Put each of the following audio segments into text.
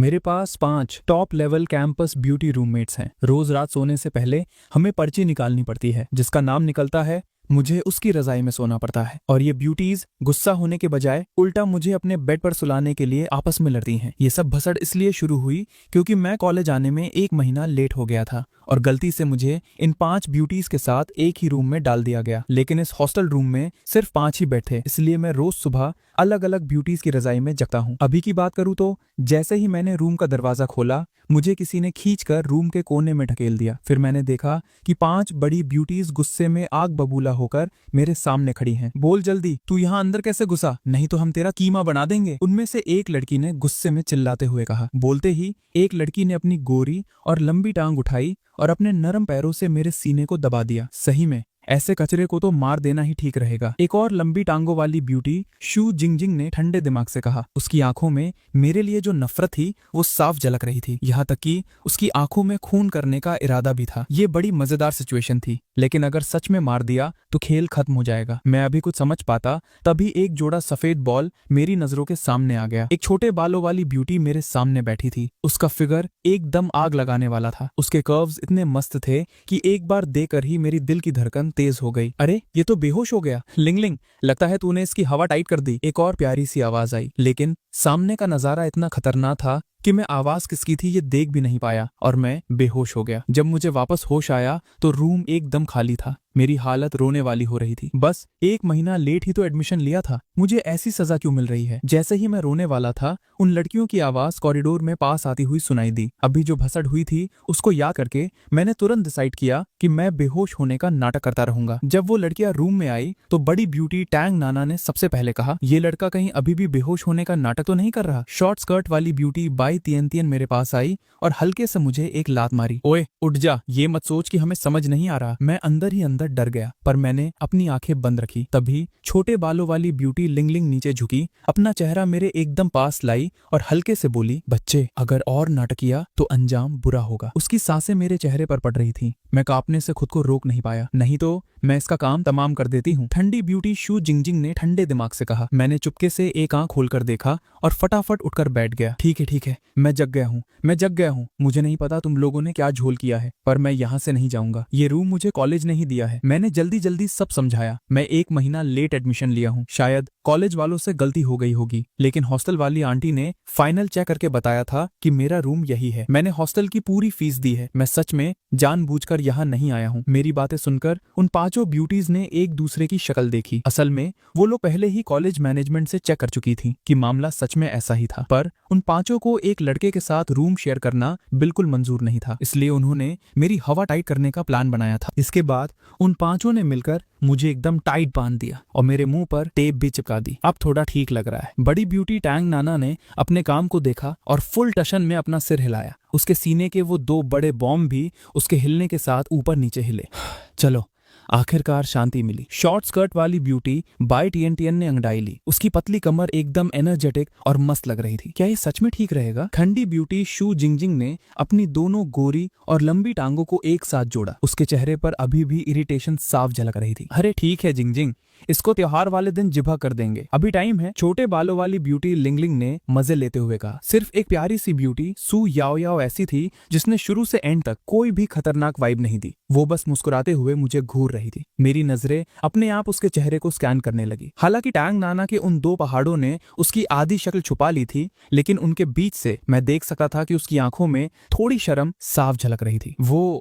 मेरे पास 5 top level campus beauty roommates हैं। रोज रात सोने से पहले हमें पर्ची निकालनी पड़ती है। जिसका नाम निकलता है मुझे उसकी रजाई में सोना पड़ता है। और ये ब्यूटीज गुस्सा होने के बजाय उल्टा मुझे अपने बेड पर सुलाने के लिए आपस में लड़ती हैं। ये सब भसड़ इसलिए शुरू हुई क्योंकि मैं कॉलेज आने में 1 महीना लेट हो गया था और गलती से मुझे इन 5 ब्यूटीज के साथ एक ही रूम में डाल दिया गया। लेकिन इस हॉस्टल रूम में सिर्फ 5 ही बेड थे, इसलिए मैं रोज सुबह अलग अलग ब्यूटीज की रजाई में जगता हूँ। अभी की बात करूँ तो जैसे ही मैंने रूम का दरवाजा खोला, मुझे किसी ने खींचकर रूम के कोने में ढकेल दिया। फिर मैंने देखा कि 5 बड़ी ब्यूटीज गुस्से में आग बबूला होकर मेरे सामने खड़ी हैं। बोल जल्दी, तू यहाँ अंदर कैसे घुसा? नहीं तो हम तेरा कीमा बना देंगे। उनमें से एक लड़की ने गुस्से में चिल्लाते हुए कहा। बोलते ही एक लड़की ने अपनी गोरी और लंबी टांग उठाई और अपने नरम पैरों से मेरे सीने को दबा दिया। सही में ऐसे कचरे को तो मार देना ही ठीक रहेगा। एक और लंबी टांगों वाली ब्यूटी शू जिंगजिंग ने ठंडे दिमाग से कहा। उसकी आंखों में मेरे लिए जो नफरत थी वो साफ झलक रही थी। यहाँ तक कि उसकी आंखों में खून करने का इरादा भी था। ये बड़ी मजेदार सिचुएशन थी, लेकिन अगर सच में मार दिया तो खेल खत्म हो जाएगा। मैं अभी कुछ समझ पाता तभी एक जोड़ा सफेद बॉल मेरी नजरों के सामने आ गया। एक छोटे बालों वाली ब्यूटी मेरे सामने बैठी थी। उसका फिगर एकदम आग लगाने वाला था। उसके कर्व्स इतने मस्त थे कि एक बार देखकर ही मेरी दिल की धड़कन तेज हो गई। अरे ये तो बेहोश हो गया। लिंगलिंग, लगता है तूने इसकी हवा टाइट कर दी। एक और प्यारी सी आवाज आई, लेकिन सामने का नजारा इतना खतरनाक था कि मैं आवाज किसकी थी ये देख भी नहीं पाया और मैं बेहोश हो गया। जब मुझे वापस होश आया तो रूम एकदम खाली था। मेरी हालत रोने वाली हो रही थी। बस 1 महीना लेट ही तो एडमिशन लिया था, मुझे ऐसी सजा क्यों मिल रही है? जैसे ही मैं रोने वाला था, उन लड़कियों की आवाज कॉरिडोर में पास आती हुई सुनाई दी। अभी जो भसड़ हुई थी उसको याद करके मैंने तुरंत डिसाइड किया कि मैं बेहोश होने का नाटक करता रहूंगा। जब वो लड़कियां रूम में आई तो बड़ी ब्यूटी टैंग नाना ने सबसे पहले कहा, ये लड़का कहीं अभी भी बेहोश होने का नाटक तो नहीं कर रहा? शॉर्ट स्कर्ट वाली ब्यूटी बाई तियन तियन मेरे पास आई और हल्के से मुझे एक लात मारी। ओए उठ जा, ये मत सोच कि हमें समझ नहीं आ रहा। मैं अंदर ही अंदर डर गया, पर मैंने अपनी आंखें बंद रखी। तभी छोटे बालों वाली ब्यूटी लिंगलिंग नीचे झुकी, अपना चेहरा मेरे एकदम पास लाई और हल्के से बोली, बच्चे अगर और नाटक किया तो अंजाम बुरा होगा। उसकी सांसें मेरे चेहरे पर पड़ रही थी। मैं कांपने से खुद को रोक नहीं पाया। नहीं तो मैं इसका काम तमाम कर देती हूँ। ठंडी ब्यूटी शू जिंगजिंग ने ठंडे दिमाग से कहा। मैंने चुपके से एक आंख खोलकर देखा और फटाफट उठकर बैठ गया। ठीक है, मैं जग गया हूँ। मुझे नहीं पता तुम लोगों ने क्या झोल किया है, पर मैं यहाँ से नहीं जाऊंगा। ये रूम मुझे कॉलेज नहीं दिया है। मैंने जल्दी सब समझाया। मैं 1 महीना लेट एडमिशन लिया हूँ। शायद कॉलेज वालों से गलती हो गई होगी, लेकिन हॉस्टल वाली आंटी ने फाइनल चेक करके बताया था कि मेरा रूम यही है। मैंने हॉस्टल की पूरी फीस दी है। मैं सच में जानबूझकर यहाँ नहीं आया हूँ। मेरी बातें सुनकर उन 5 ब्यूटीज ने एक दूसरे की शक्ल देखी। असल में वो लोग पहले ही कॉलेज मैनेजमेंट से चेक कर चुकी थी कि मामला सच में ऐसा ही था, पर उन 5 को एक लड़के के साथ रूम शेयर करना बिल्कुल मंजूर नहीं था। इसलिए उन्होंने मेरी हवा टाइट करने का प्लान बनाया था। इसके बाद उन 5 ने मिलकर मुझे एकदम टाइट बांध दिया और मेरे मुंह पर टेप भी चिपका दी। अब थोड़ा ठीक लग रहा है। बड़ी ब्यूटी टैंग नाना ने अपने काम को देखा और फुल टशन में अपना सिर हिलाया। उसके सीने के वो 2 बड़े बॉम्ब भी उसके हिलने के साथ ऊपर नीचे हिले। चलो, आखिरकार शांति मिली। शॉर्ट स्कर्ट वाली ब्यूटी बाई टीएन ने अंगड़ाई ली। उसकी पतली कमर एकदम एनर्जेटिक और मस्त लग रही थी। क्या ये सच में ठीक रहेगा? ठंडी ब्यूटी शू जिंगजिंग ने अपनी दोनों गोरी और लंबी टांगों को एक साथ जोड़ा। उसके चेहरे पर अभी भी इरिटेशन साफ झलक रही थी। अरे ठीक है जिंगजिंग, इसको त्योहार वाले दिन जिभा कर देंगे, अभी टाइम है। छोटे बालों वाली ब्यूटी लिंगलिंग ने मजे लेते हुए कहा। सिर्फ एक प्यारी सी ब्यूटी सू याओ याओ ऐसी थी जिसने शुरू से एंड तक कोई भी खतरनाक वाइब नहीं दी। वो बस मुस्कुराते हुए मुझे घूर रही थी। मेरी नजरें अपने आप उसके चेहरे को स्कैन करने लगी। हालांकि टैंग नाना के उन 2 पहाड़ों ने उसकी आधी शक्ल छुपा ली थी, लेकिन उनके बीच से मैं देख सकता था कि उसकी आंखों में थोड़ी शर्म साफ झलक रही थी। वो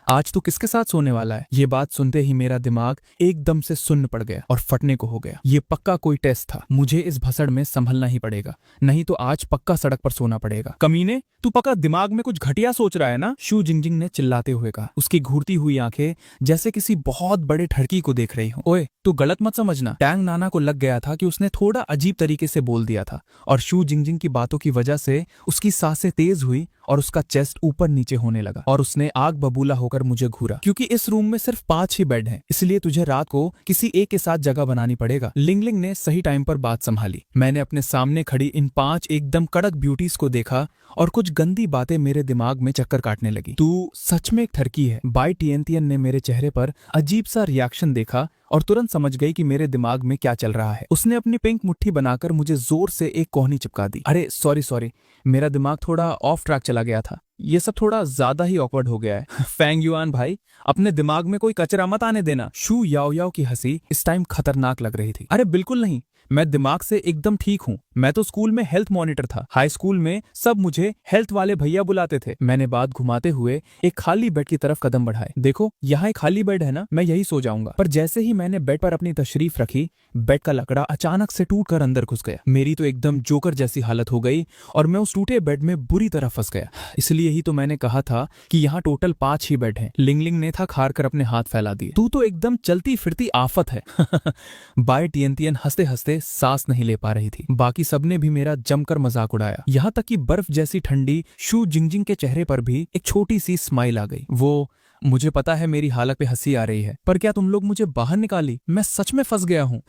आज तू किसके साथ सोने वाला है? ये बात सुनते ही मेरा दिमाग एकदम से सुन्न पड़ गया और फटने को हो गया। ये पक्का कोई टेस्ट था। मुझे इस भसड़ में संभलना ही पड़ेगा, नहीं तो आज पक्का सड़क पर सोना पड़ेगा। कमीने, तू पक्का दिमाग में कुछ घटिया सोच रहा है ना? शू जिंगजिंग ने चिल्लाते हुए कहा। उसकी घूरती हुई आंखें जैसे किसी बहुत बड़े ठड़की को देख रही हो। ओए तू गलत मत समझना। टैंग नाना को लग गया था कि उसने थोड़ा अजीब तरीके से बोल दिया था और शू जिंगजिंग की बातों की वजह से उसकी सांसें तेज हुई और उसका चेस्ट ऊपर नीचे होने लगा और उसने आग बबूला होकर होकर मुझे घूरा। क्योंकि इस रूम में सिर्फ 5 ही बेड हैं, इसलिए तुझे रात को किसी एक के साथ जगह बनानी पड़ेगा। लिंगलिंग ने सही टाइम पर बात संभाली। मैंने अपने सामने खड़ी इन 5 एकदम कड़क ब्यूटीज को देखा और कुछ गंदी बातें मेरे दिमाग में चक्कर काटने लगी। तू सच में एक ठरकी है। बाई टिएंटियन ने मेरे चेहरे पर अजीब सा रिएक्शन देखा और तुरंत समझ गई कि मेरे दिमाग में क्या चल रहा है। उसने अपनी पिंक मुट्ठी बनाकर मुझे जोर से एक कोहनी चिपका दी। अरे सॉरी, मेरा दिमाग थोड़ा ऑफ ट्रैक चला गया था। ये सब थोड़ा ज्यादा ही ऑकवर्ड हो गया है। फेंग युआन भाई, अपने दिमाग में कोई कचरा मत आने देना। शू याओ याओ की हंसी इस टाइम खतरनाक लग रही थी। अरे बिल्कुल नहीं, मैं दिमाग से एकदम ठीक हूँ। मैं तो स्कूल में हेल्थ मॉनिटर था। हाई स्कूल में सब मुझे हेल्थ वाले भैया बुलाते थे। मैंने बात घुमाते हुए एक खाली बेड की तरफ कदम बढ़ाए। देखो यहाँ एक खाली बेड है ना, मैं यही सो जाऊंगा। पर जैसे ही मैंने बेड पर अपनी तशरीफ रखी, बेड का लकड़ा अचानक से टूटकर अंदर घुस गया। मेरी तो एकदम जोकर जैसी हालत हो गई और मैं उस टूटे बेड में बुरी तरह फंस गया। इसलिए ही तो मैंने कहा था कि यहाँ टोटल 5 ही बेड हैं। लिंगलिंग ने था खार कर अपने हाथ फैला दिए। तू तो एकदम चलती फिरती आफत है। बाय टिएंटियन हंसते हंसते सांस नहीं ले पा रही थी। बाकी सबने भी मेरा जमकर मजाक उड़ाया। यहाँ तक कि बर्फ जैसी ठंडी शू जिंगजिंग के चेहरे पर भी एक छोटी सी स्माइल आ गई। वो मुझे पता है मेरी हालत पे हंसी आ रही है, पर क्या तुम लोग मुझे बाहर निकाली? मैं सच में फंस गया हूँ।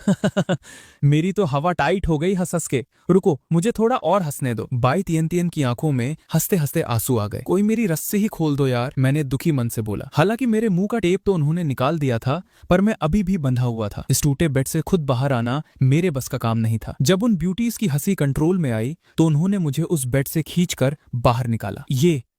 मेरी तो हवा टाइट हो गई हंस हंस के। रुको, मुझे थोड़ा और हंसने दो। बाई तिएंतिएन की आंखों में हंसते हंसते आंसू आ गए। कोई मेरी रस्सी ही खोल दो यार, मैंने दुखी मन से बोला। हालांकि मेरे मुंह का टेप तो उन्होंने निकाल दिया था, पर मैं अभी भी बंधा हुआ था। इस टूटे बेड से खुद बाहर आना मेरे बस का काम नहीं था। जब उन ब्यूटीज की हंसी कंट्रोल में आई तो उन्होंने मुझे उस बेड से खींचकर बाहर निकाला।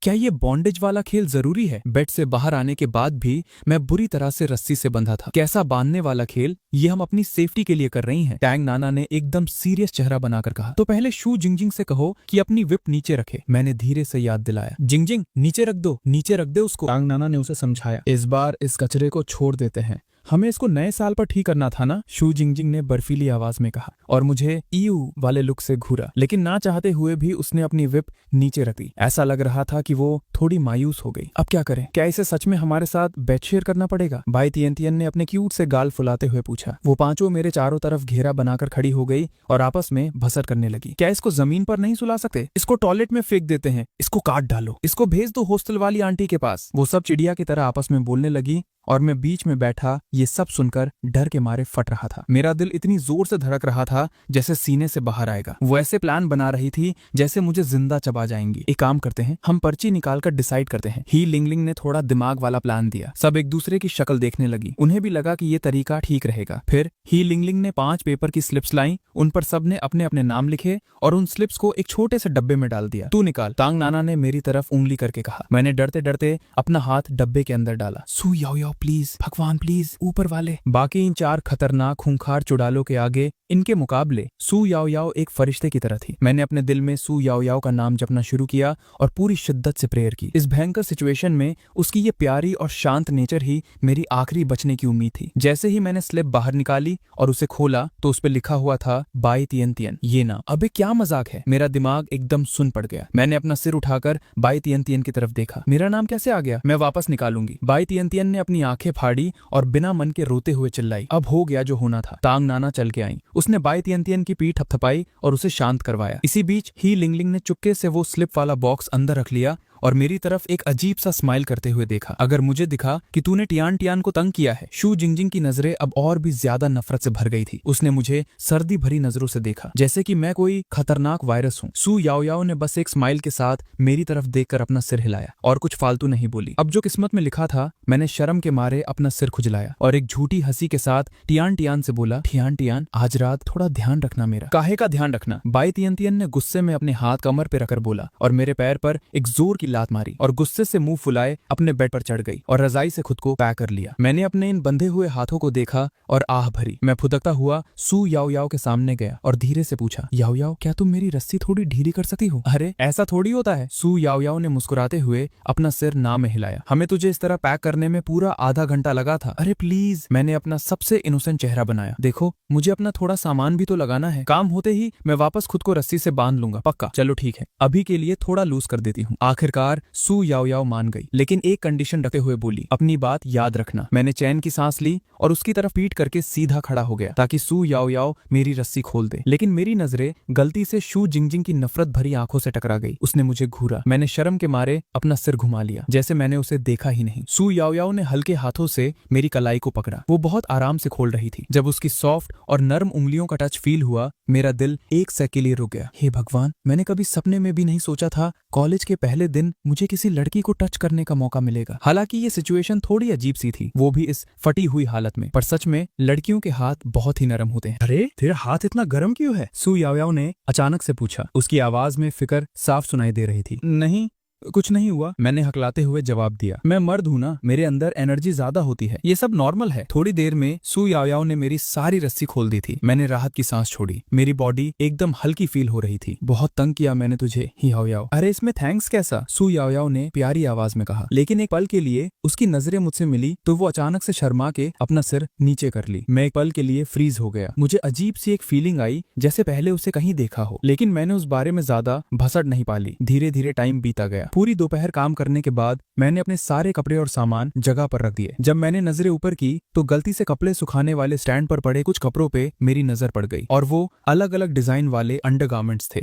क्या ये बॉन्डेज वाला खेल जरूरी है? बेड से बाहर आने के बाद भी मैं बुरी तरह से रस्सी से बंधा था। कैसा बांधने वाला खेल? ये हम अपनी सेफ्टी के लिए कर रही हैं। टैंग नाना ने एकदम सीरियस चेहरा बनाकर कहा। तो पहले शू जिंगजिंग से कहो कि अपनी विप नीचे रखे। मैंने धीरे से याद दिलाया। जिंगजिंग नीचे रख दो, नीचे रख दे उसको। टैंग नाना ने उसे समझाया। इस बार इस कचरे को छोड़ देते हैं, हमें इसको नए साल पर ठीक करना था ना, शू जिंगजिंग ने बर्फीली आवाज में कहा और मुझे ईयू वाले लुक से घूरा। लेकिन ना चाहते हुए भी उसने अपनी विप नीचे रख दी। ऐसा लग रहा था कि वो थोड़ी मायूस हो गई। अब क्या करें? क्या इसे सच में हमारे साथ बेड शेयर करना पड़ेगा? बाई तिएंतिएन ने अपने क्यूट से गाल फुलाते हुए पूछा। वो पांचों मेरे चारों तरफ घेरा बनाकर खड़ी हो गई और आपस में भसर करने लगी। क्या इसको जमीन पर नहीं सुला सकते? इसको टॉयलेट में फेंक देते हैं, इसको काट डालो, इसको भेज दो हॉस्टल वाली आंटी के पास। वो सब चिड़िया की तरह आपस में बोलने लगी और मैं बीच में बैठा ये सब सुनकर डर के मारे फट रहा था। मेरा दिल इतनी जोर से धड़क रहा था जैसे सीने से बाहर आएगा। वो ऐसे प्लान बना रही थी जैसे मुझे जिंदा चबा जाएंगी। एक काम करते हैं, हम पर्ची निकालकर डिसाइड करते हैं। ही लिंगलिंग ने थोड़ा दिमाग वाला प्लान दिया। सब एक दूसरे की शक्ल देखने लगी। उन्हें भी लगा कि ये तरीका ठीक रहेगा। फिर ही लिंगलिंग ने 5 पेपर की स्लिप्स लाई। उन पर सबने अपने अपने नाम लिखे और उन स्लिप्स को एक छोटे से डब्बे में डाल दिया। तू निकाल, तांग नाना ने मेरी तरफ उंगली करके कहा। मैंने डरते डरते अपना हाथ डब्बे के अंदर डाला। सू याओ याओ प्लीज, भगवान प्लीज, ऊपर वाले। बाकी इन 4 खतरनाक खूंखार चुड़ालों के आगे इनके मुकाबले सू याओ याओ एक फरिश्ते की तरह थी। मैंने अपने दिल में सू याओ याओ का नाम जपना शुरू किया और पूरी शिद्दत से प्रेयर की। इस भयंकर सिचुएशन में उसकी ये प्यारी और शांत नेचर ही मेरी आखिरी बचने की उम्मीद थी। जैसे ही मैंने स्लिप बाहर निकाली और उसे खोला तो उस पर लिखा हुआ था बाई तिएंतिएन। ये नाम, अबे क्या मजाक है? मेरा दिमाग एकदम सुन पड़ गया। मैंने अपना सिर उठाकर बाई तिएंतिएन की तरफ देखा। मेरा नाम कैसे आ गया? मैं वापस निकालूंगी। बाई तिएंतिएन ने अपनी आंखें फाड़ी और बिना मन के रोते हुए चिल्लाई। अब हो गया जो होना था। तांग नाना चल के आई। उसने बाई तिएंतिएन की पीठ थपथपाई और उसे शांत करवाया। इसी बीच ही लिंगलिंग ने चुपके से वो स्लिप वाला बॉक्स अंदर रख लिया और मेरी तरफ एक अजीब सा स्माइल करते हुए देखा। अगर मुझे दिखा कि तूने टियान टियान को तंग किया है। शू जिंगजिंग की नजरें अब और भी ज्यादा नफरत से भर गई थी। उसने मुझे सर्दी भरी नजरों से देखा जैसे कि मैं कोई खतरनाक वायरस हूँ। सू याओ याओ ने बस एक स्माइल के साथ मेरी तरफ देखकर अपना सिर हिलाया और कुछ फालतू नहीं बोली। अब जो किस्मत में लिखा था, मैंने शर्म के मारे अपना सिर खुजलाया और एक झूठी हंसी के साथ टियान टियान से बोला, टियान टियान आज रात थोड़ा ध्यान रखना मेरा। काहे का ध्यान रखना? बाई तिएंतिएन ने गुस्से में अपने हाथ कमर पे रखकर बोला और मेरे पैर पर एक जोर की लात मारी और गुस्से से मुंह फुलाए अपने बेड पर चढ़ गई और रजाई से खुद को पैक कर लिया। मैंने अपने इन बंधे हुए हाथों को देखा और आह भरी। मैं फुदकता हुआ सू याओ याओ के सामने गया और धीरे से पूछा, याओ याओ क्या तुम मेरी रस्सी थोड़ी ढीली कर सकती हो? अरे ऐसा थोड़ी होता है। सू याओ याओ ने मुस्कुराते हुए अपना सिर ना में हिलाया। हमें तुझे इस तरह पैक करने में पूरा आधा घंटा लगा था। अरे प्लीज। मैंने अपना सबसे इनोसेंट चेहरा बनाया। देखो मुझे अपना थोड़ा सामान भी तो लगाना है। काम होते ही मैं वापस खुद को रस्सी से बांध लूंगा, पक्का। चलो ठीक है, अभी के लिए थोड़ा लूज कर देती हूँ। आखिरकार आखिरकार सू याओ याओ मान गई, लेकिन एक कंडीशन रखते हुए बोली, अपनी बात याद रखना। मैंने चैन की सांस ली और उसकी तरफ पीट करके सीधा खड़ा हो गया ताकि सू याओ याओ मेरी रस्सी खोल दे, लेकिन मेरी नजरें गलती से शू जिंगजिंग की नफरत भरी आंखों से टकरा गई। उसने मुझे घूरा। मैंने शर्म के मारे अपना सिर घुमा लिया जैसे मैंने उसे देखा ही नहीं। सू याओ याओ ने हल्के हाथों से मेरी कलाई को पकड़ा। वो बहुत आराम से खोल रही थी। जब उसकी सॉफ्ट और नर्म उंगलियों का टच फील हुआ, मेरा दिल एक सेकंड के लिए रुक गया। हे भगवान, मैंने कभी सपने में भी नहीं सोचा था कॉलेज के पहले दिन मुझे किसी लड़की को टच करने का मौका मिलेगा। हालांकि ये सिचुएशन थोड़ी अजीब सी थी, वो भी इस फटी हुई हालत में, पर सच में लड़कियों के हाथ बहुत ही नरम होते हैं। अरे तेरा हाथ इतना गर्म क्यों है? सू याओ याओ ने अचानक से पूछा। उसकी आवाज में फिक्र साफ सुनाई दे रही थी। नहीं, कुछ नहीं हुआ, मैंने हकलाते हुए जवाब दिया। मैं मर्द हूं ना, मेरे अंदर एनर्जी ज्यादा होती है, ये सब नॉर्मल है। थोड़ी देर में सू याओ याओ ने मेरी सारी रस्सी खोल दी थी। मैंने राहत की सांस छोड़ी। मेरी बॉडी एकदम हल्की फील हो रही थी। बहुत तंग किया मैंने तुझे याओ याओ। अरे इसमें थैंक्स कैसा? सू याओ याओ ने प्यारी आवाज में कहा। लेकिन एक पल के लिए उसकी नजरें मुझसे मिली तो वो अचानक से शर्मा के अपना सिर नीचे कर ली। मैं एक पल के लिए फ्रीज हो गया। मुझे अजीब सी एक फीलिंग आई जैसे पहले उसे कहीं देखा हो, लेकिन मैंने उस बारे में ज्यादा भसड़ नहीं पाली। धीरे धीरे टाइम बीता गया। पूरी दोपहर काम करने के बाद मैंने अपने सारे कपड़े और सामान जगह पर रख दिए। जब मैंने नजरें ऊपर की तो गलती से कपड़े सुखाने वाले स्टैंड पर पड़े कुछ कपड़ों पे मेरी नजर पड़ गई, और वो अलग अलग डिजाइन वाले अंडरगारमेंट्स थे।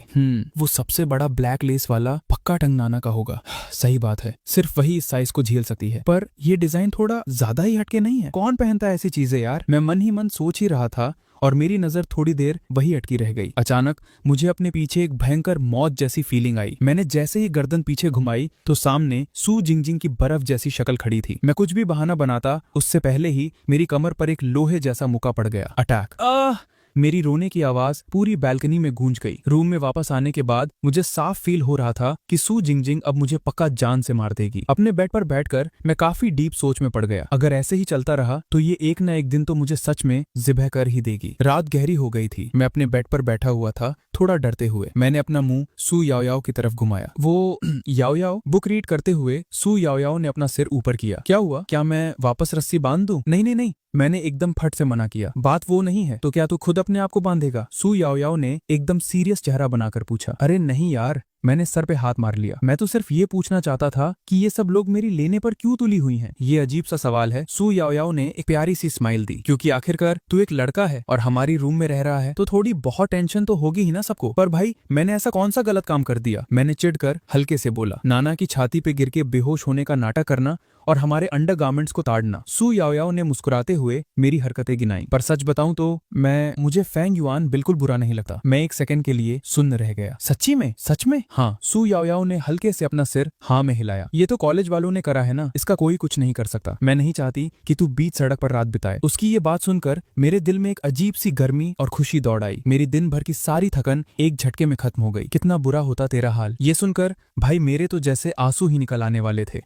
वो सबसे बड़ा ब्लैक लेस वाला पक्का टंग नाना का होगा। सही बात है, सिर्फ वही इस साइज को झेल सकती है, पर ये डिजाइन थोड़ा ज्यादा ही हटके नहीं है? कौन पहनता है ऐसी चीजें यार? मैं मन ही मन सोच ही रहा था और मेरी नजर थोड़ी देर वही अटकी रह गई। अचानक मुझे अपने पीछे एक भयंकर मौत जैसी फीलिंग आई। मैंने जैसे ही गर्दन पीछे घुमाई तो सामने सू जिंगजिंग की बर्फ जैसी शक्ल खड़ी थी। मैं कुछ भी बहाना बनाता उससे पहले ही मेरी कमर पर एक लोहे जैसा मुक्का पड़ गया। अटैक! मेरी रोने की आवाज पूरी बैल्कनी में गूंज गई। रूम में वापस आने के बाद मुझे साफ फील हो रहा था कि सू जिंगजिंग अब मुझे पक्का जान से मार देगी। अपने बेड पर बैठकर मैं काफी डीप सोच में पड़ गया। अगर ऐसे ही चलता रहा तो ये एक न एक दिन तो मुझे सच में ज़िबह कर ही देगी। रात गहरी हो गई थी। मैं अपने बेड पर बैठा हुआ था, थोड़ा डरते हुए। मैंने अपना मुंह सू याओ याओ की तरफ घुमाया। वो याओ याओ बुक रीड करते हुए सू याओ याओ ने अपना सिर ऊपर किया। क्या हुआ? क्या मैं वापस रस्सी बांध दूं? नहीं नहीं नहीं, मैंने एकदम फट से मना किया। बात वो नहीं है तो क्या तू खुद अपने आप को बांधेगा? सू याओ याओ ने एकदम सीरियस चेहरा बनाकर पूछा। अरे नहीं यार, मैंने सर पे हाथ मार लिया। मैं तो सिर्फ ये पूछना चाहता था कि ये सब लोग मेरी लेने पर क्यों तुली हुई हैं? ये अजीब सा सवाल है। सू याओ याओ ने एक प्यारी सी स्माइल दी। क्योंकि आखिरकार तू एक लड़का है और हमारी रूम में रह रहा है तो थोड़ी बहुत टेंशन तो होगी ही ना सबको। पर भाई, मैंने ऐसा कौन सा गलत काम कर दिया? मैंने चिढ़कर हल्के से बोला। नाना की छाती पे गिर के बेहोश होने का नाटक करना और हमारे अंडरगारमेंट्स को ताड़ना। सू याओ याओ ने मुस्कुराते हुए मेरी हरकतें गिनाई। पर सच बताऊं तो मुझे फेंग युआन बिल्कुल बुरा नहीं लगता। मैं एक सेकंड के लिए सुन्न रह गया। सच्ची में? सच में? हाँ। सू याओ याओ ने हल्के से अपना सिर हाँ में हिलाया। ये तो कॉलेज वालों ने करा है ना, इसका कोई कुछ नहीं कर सकता। मैं नहीं चाहती कि तू बीच सड़क पर रात बिताए। उसकी ये बात सुनकर मेरे दिल में एक अजीब सी गर्मी और खुशी दौड़ आई। मेरी दिन भर की सारी थकन एक झटके में खत्म हो गई। कितना बुरा होता तेरा हाल। ये सुनकर भाई मेरे तो जैसे आंसू ही निकल आने वाले थे।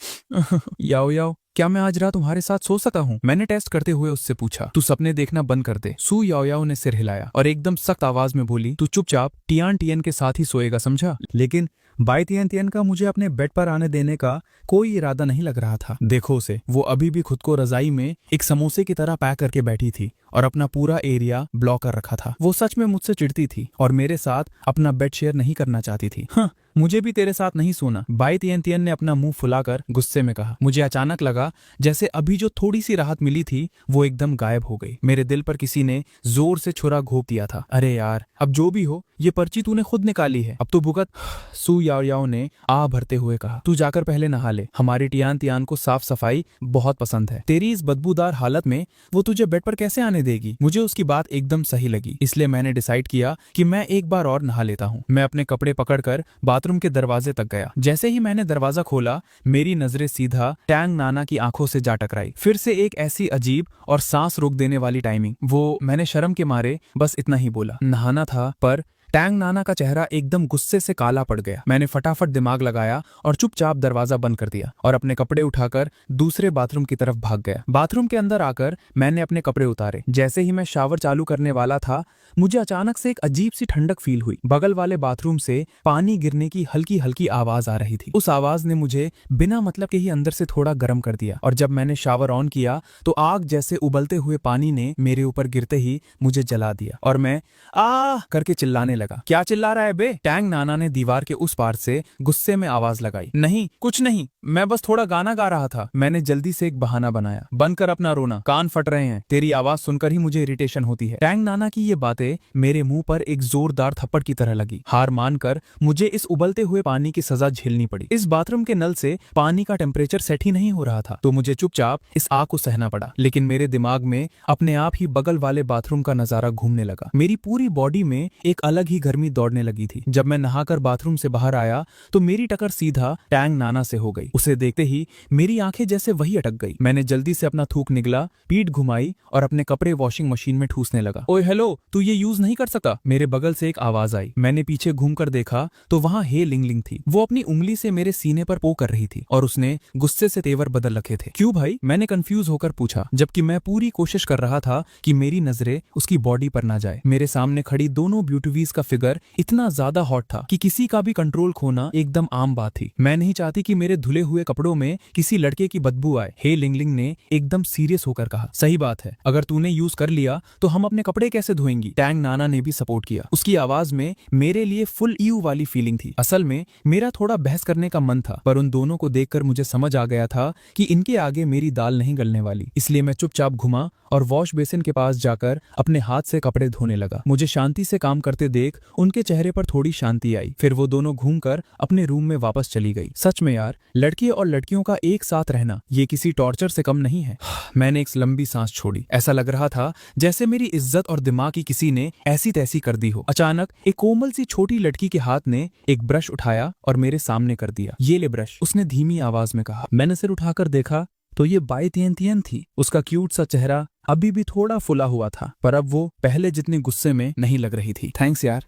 याओ याओ, क्या मैं आज रात तुम्हारे साथ सो सकता हूँ? मैंने टेस्ट करते हुए उससे पूछा। तू सपने देखना बंद कर दे। सू याओ याओ ने सिर हिलाया और एकदम सख्त आवाज में बोली, तू चुपचाप टियान टियन के साथ ही सोएगा, समझा? लेकिन बाई तियन तियन का मुझे अपने बेड पर आने देने का कोई इरादा नहीं लग रहा था। देखो उसे, वो अभी भी खुद को रजाई में एक समोसे की तरह पैक करके बैठी थी और अपना पूरा एरिया ब्लॉक कर रखा था। वो सच में मुझसे चिढ़ती थी और मेरे साथ अपना बेड शेयर नहीं करना चाहती थी। हाँ, मुझे भी तेरे साथ नहीं सोना। बाई तियन तियन ने अपना मुंह फुलाकर गुस्से में कहा। मुझे अचानक लगा जैसे अभी जो थोड़ी सी राहत मिली थी वो एकदम गायब हो गई। मेरे दिल पर किसी ने जोर से छुरा घोंप दिया था। अरे यार, अब जो भी हो, ये पर्ची तूने खुद निकाली है, अब तो भुगत। सू याओ याओ ने आ भरते हुए कहा। तू जाकर पहले नहा ले। हमारी टियान तियान को साफ सफाई बहुत पसंद है। तेरी इस बदबूदार हालत में वो तुझे बेड पर कैसे आने देगी? मुझे उसकी बात एकदम सही लगी, इसलिए मैंने डिसाइड किया कि मैं एक बार और नहा लेता हूँ। मैं अपने कपड़े पकड़कर बाथरूम के दरवाजे तक गया। जैसे ही मैंने दरवाजा खोला, मेरी नजरें सीधा टैंग नाना की आंखों से जा टकराई। फिर से एक ऐसी अजीब और सांस रोक देने वाली टाइमिंग। मैंने शर्म के मारे बस इतना ही बोला, नहाना था। पर टैंग नाना का चेहरा एकदम गुस्से से काला पड़ गया। मैंने फटाफट दिमाग लगाया और चुपचाप दरवाजा बंद कर दिया और अपने कपड़े उठाकर दूसरे बाथरूम की तरफ भाग गया। बाथरूम के अंदर आकर मैंने अपने कपड़े उतारे। जैसे ही मैं शावर चालू करने वाला था, मुझे अचानक से एक अजीब सी ठंडक फील हुई। बगल वाले बाथरूम से पानी गिरने की हल्की हल्की आवाज आ रही थी। उस आवाज ने मुझे बिना मतलब के ही अंदर से थोड़ा गर्म कर दिया और जब मैंने शावर ऑन किया तो आग जैसे उबलते हुए पानी ने मेरे ऊपर गिरते ही मुझे जला दिया और मैं आ करके चिल्लाने लगा। क्या चिल्ला रहा है बे? टैंग नाना ने दीवार के उस पार से गुस्से में आवाज लगाई। नहीं कुछ नहीं, मैं बस थोड़ा गाना गा रहा था। मैंने जल्दी से एक बहाना बनाया। बंद कर अपना रोना, कान फट रहे हैं, तेरी आवाज सुनकर ही मुझे इरिटेशन होती है। टैंग नाना की ये बातें मेरे मुंह पर एक जोरदार थप्पड़ की तरह लगी। हार मानकर मुझे इस उबलते हुए पानी की सजा झेलनी पड़ी। इस बाथरूम के नल से पानी का टेम्परेचर सेट ही नहीं हो रहा था, तो मुझे चुपचाप इस आग को सहना पड़ा। लेकिन मेरे दिमाग में अपने आप ही बगल वाले बाथरूम का नजारा घूमने लगा। मेरी पूरी बॉडी में एक अलग ही गर्मी दौड़ने लगी थी। जब मैं नहाकर बाथरूम से बाहर आया तो मेरी टक्कर सीधा टैंग नाना से हो गई। उसे देखते ही मेरी आंखें जैसे वही अटक गई। मैंने जल्दी से अपना थूक निगला, पीठ घुमाई और अपने कपड़े वॉशिंग मशीन में ठूसने लगा। ओए हेलो, तू ये यूज नहीं कर सकता, मेरे बगल से एक आवाज आई। मैंने पीछे घूमकर देखा तो वहां हे लिंगलिंग थी। वो अपनी उंगली से मेरे सीने पर पो कर रही थी और उसने गुस्से से तेवर बदल रखे थे। क्यों भाई? मैंने कंफ्यूज होकर पूछा, जबकि मैं पूरी कोशिश कर रहा था कि मेरी नजरें उसकी बॉडी पर ना जाए। मेरे सामने खड़ी दोनों ब्यूटीवीज का फिगर इतना ज्यादा हॉट था कि किसी का भी कंट्रोल खोना एकदम आम बात थी। मैं नहीं चाहती कि मेरे धुले हुए कपड़ों में किसी लड़के की बदबू आए। हे लिंगलिंग ने एकदम सीरियस होकर कहा, सही बात है, अगर तूने यूज कर लिया तो हम अपने कपड़े कैसे धोएंगी? टैंग नाना ने भी सपोर्ट किया। उसकी आवाज में मेरे लिए फुल ईयू वाली फीलिंग थी। असल में मेरा थोड़ा बहस करने का मन था, पर उन दोनों को देखकर मुझे समझ आ गया था कि इनके आगे मेरी दाल नहीं गलने वाली। इसलिए मैं चुपचाप घुमा और वॉश बेसिन के पास जाकर अपने हाथ से कपड़े धोने लगा। मुझे शांति से काम करते देख उनके चेहरे पर थोड़ी शांति आई। फिर वो दोनों घूमकर अपने रूम में वापस चली गई। सच में यार, लड़के और लड़कियों का एक साथ रहना ये किसी टॉर्चर से कम नहीं है। मैंने एक लंबी सांस छोड़ी। ऐसा लग रहा था जैसे मेरी इज्जत और दिमाग की किसी ने ऐसी तैसी कर दी हो। अचानक एक कोमल सी छोटी लड़की के हाथ ने एक ब्रश उठाया और मेरे सामने कर दिया। ये ले ब्रश, उसने धीमी आवाज में कहा। मैंने सिर उठाकर देखा तो ये बाई तियन तियन थी। उसका क्यूट सा चेहरा अभी भी थोड़ा फुला हुआ था, पर अब वो पहले जितनी गुस्से में नहीं लग रही थी। थैंक्स यार,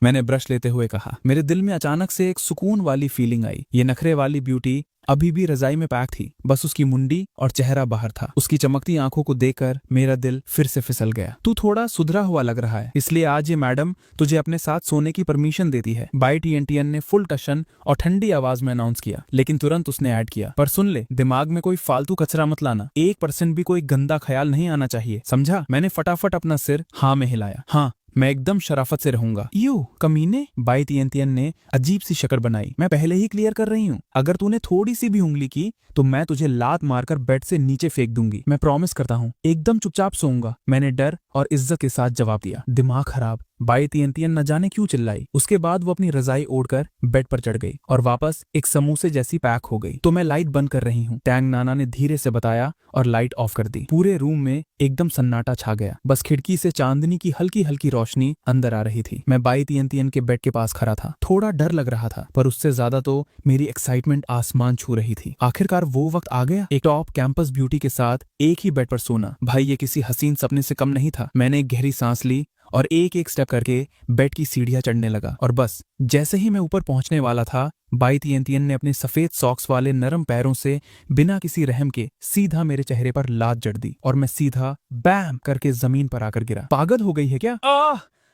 मैंने ब्रश लेते हुए कहा। मेरे दिल में अचानक से एक सुकून वाली फीलिंग आई। ये नखरे वाली ब्यूटी अभी भी रजाई में पैक थी, बस उसकी मुंडी और चेहरा बाहर था। उसकी चमकती आंखों को देखकर मेरा दिल फिर से फिसल गया। तू थोड़ा सुधरा हुआ लग रहा है, इसलिए आज ये मैडम तुझे अपने साथ सोने की परमिशन देती है, बाई टीएनटीएन ने फुल टशन और ठंडी आवाज में अनाउंस किया। लेकिन तुरंत उसने ऐड किया, पर सुन ले, दिमाग में कोई फालतू कचरा मत लाना, 1% भी कोई गंदा ख्याल नहीं आना चाहिए, समझा? मैंने फटाफट अपना सिर हाँ में हिलाया। हाँ, मैं एकदम शराफत से रहूंगा। यू कमीने, बाई तियन ने अजीब सी शक्ल बनाई। मैं पहले ही क्लियर कर रही हूँ, अगर तूने थोड़ी सी भी उंगली की तो मैं तुझे लात मारकर बेड से नीचे फेंक दूंगी। मैं प्रॉमिस करता हूँ, एकदम चुपचाप सोऊंगा। मैंने डर और इज्जत के साथ जवाब दिया। दिमाग खराब, बाई तियन न जाने क्यों चिल्लाई। उसके बाद वो अपनी रजाई ओढ़कर बेड पर चढ़ गई और वापस एक समोसे जैसी पैक हो गई। तो मैं लाइट बंद कर रही हूँ, टैंग नाना ने धीरे से बताया और लाइट ऑफ कर दी। पूरे रूम में एकदम सन्नाटा छा गया, बस खिड़की से चांदनी की हल्की हल्की रोशनी अंदर आ रही थी। मैं बाई तियन के बेड के पास खड़ा था। थोड़ा डर लग रहा था, पर उससे ज्यादा तो मेरी एक्साइटमेंट आसमान छू रही थी। आखिरकार वो वक्त आ गया, एक टॉप कैंपस ब्यूटी के साथ एक ही बेड पर सोना। भाई ये किसी हसीन सपने से कम नहीं था। मैंने एक गहरी सांस ली और एक एक स्टेप करके बेड की सीढ़ियां चढ़ने लगा। और बस जैसे ही मैं ऊपर पहुंचने वाला था, बाई तियन ने अपने सफेद सॉक्स वाले नरम पैरों से बिना किसी रहम के सीधा मेरे चेहरे पर लात जड़ दी और मैं सीधा बैम करके जमीन पर आकर गिरा। पागल हो गई है क्या?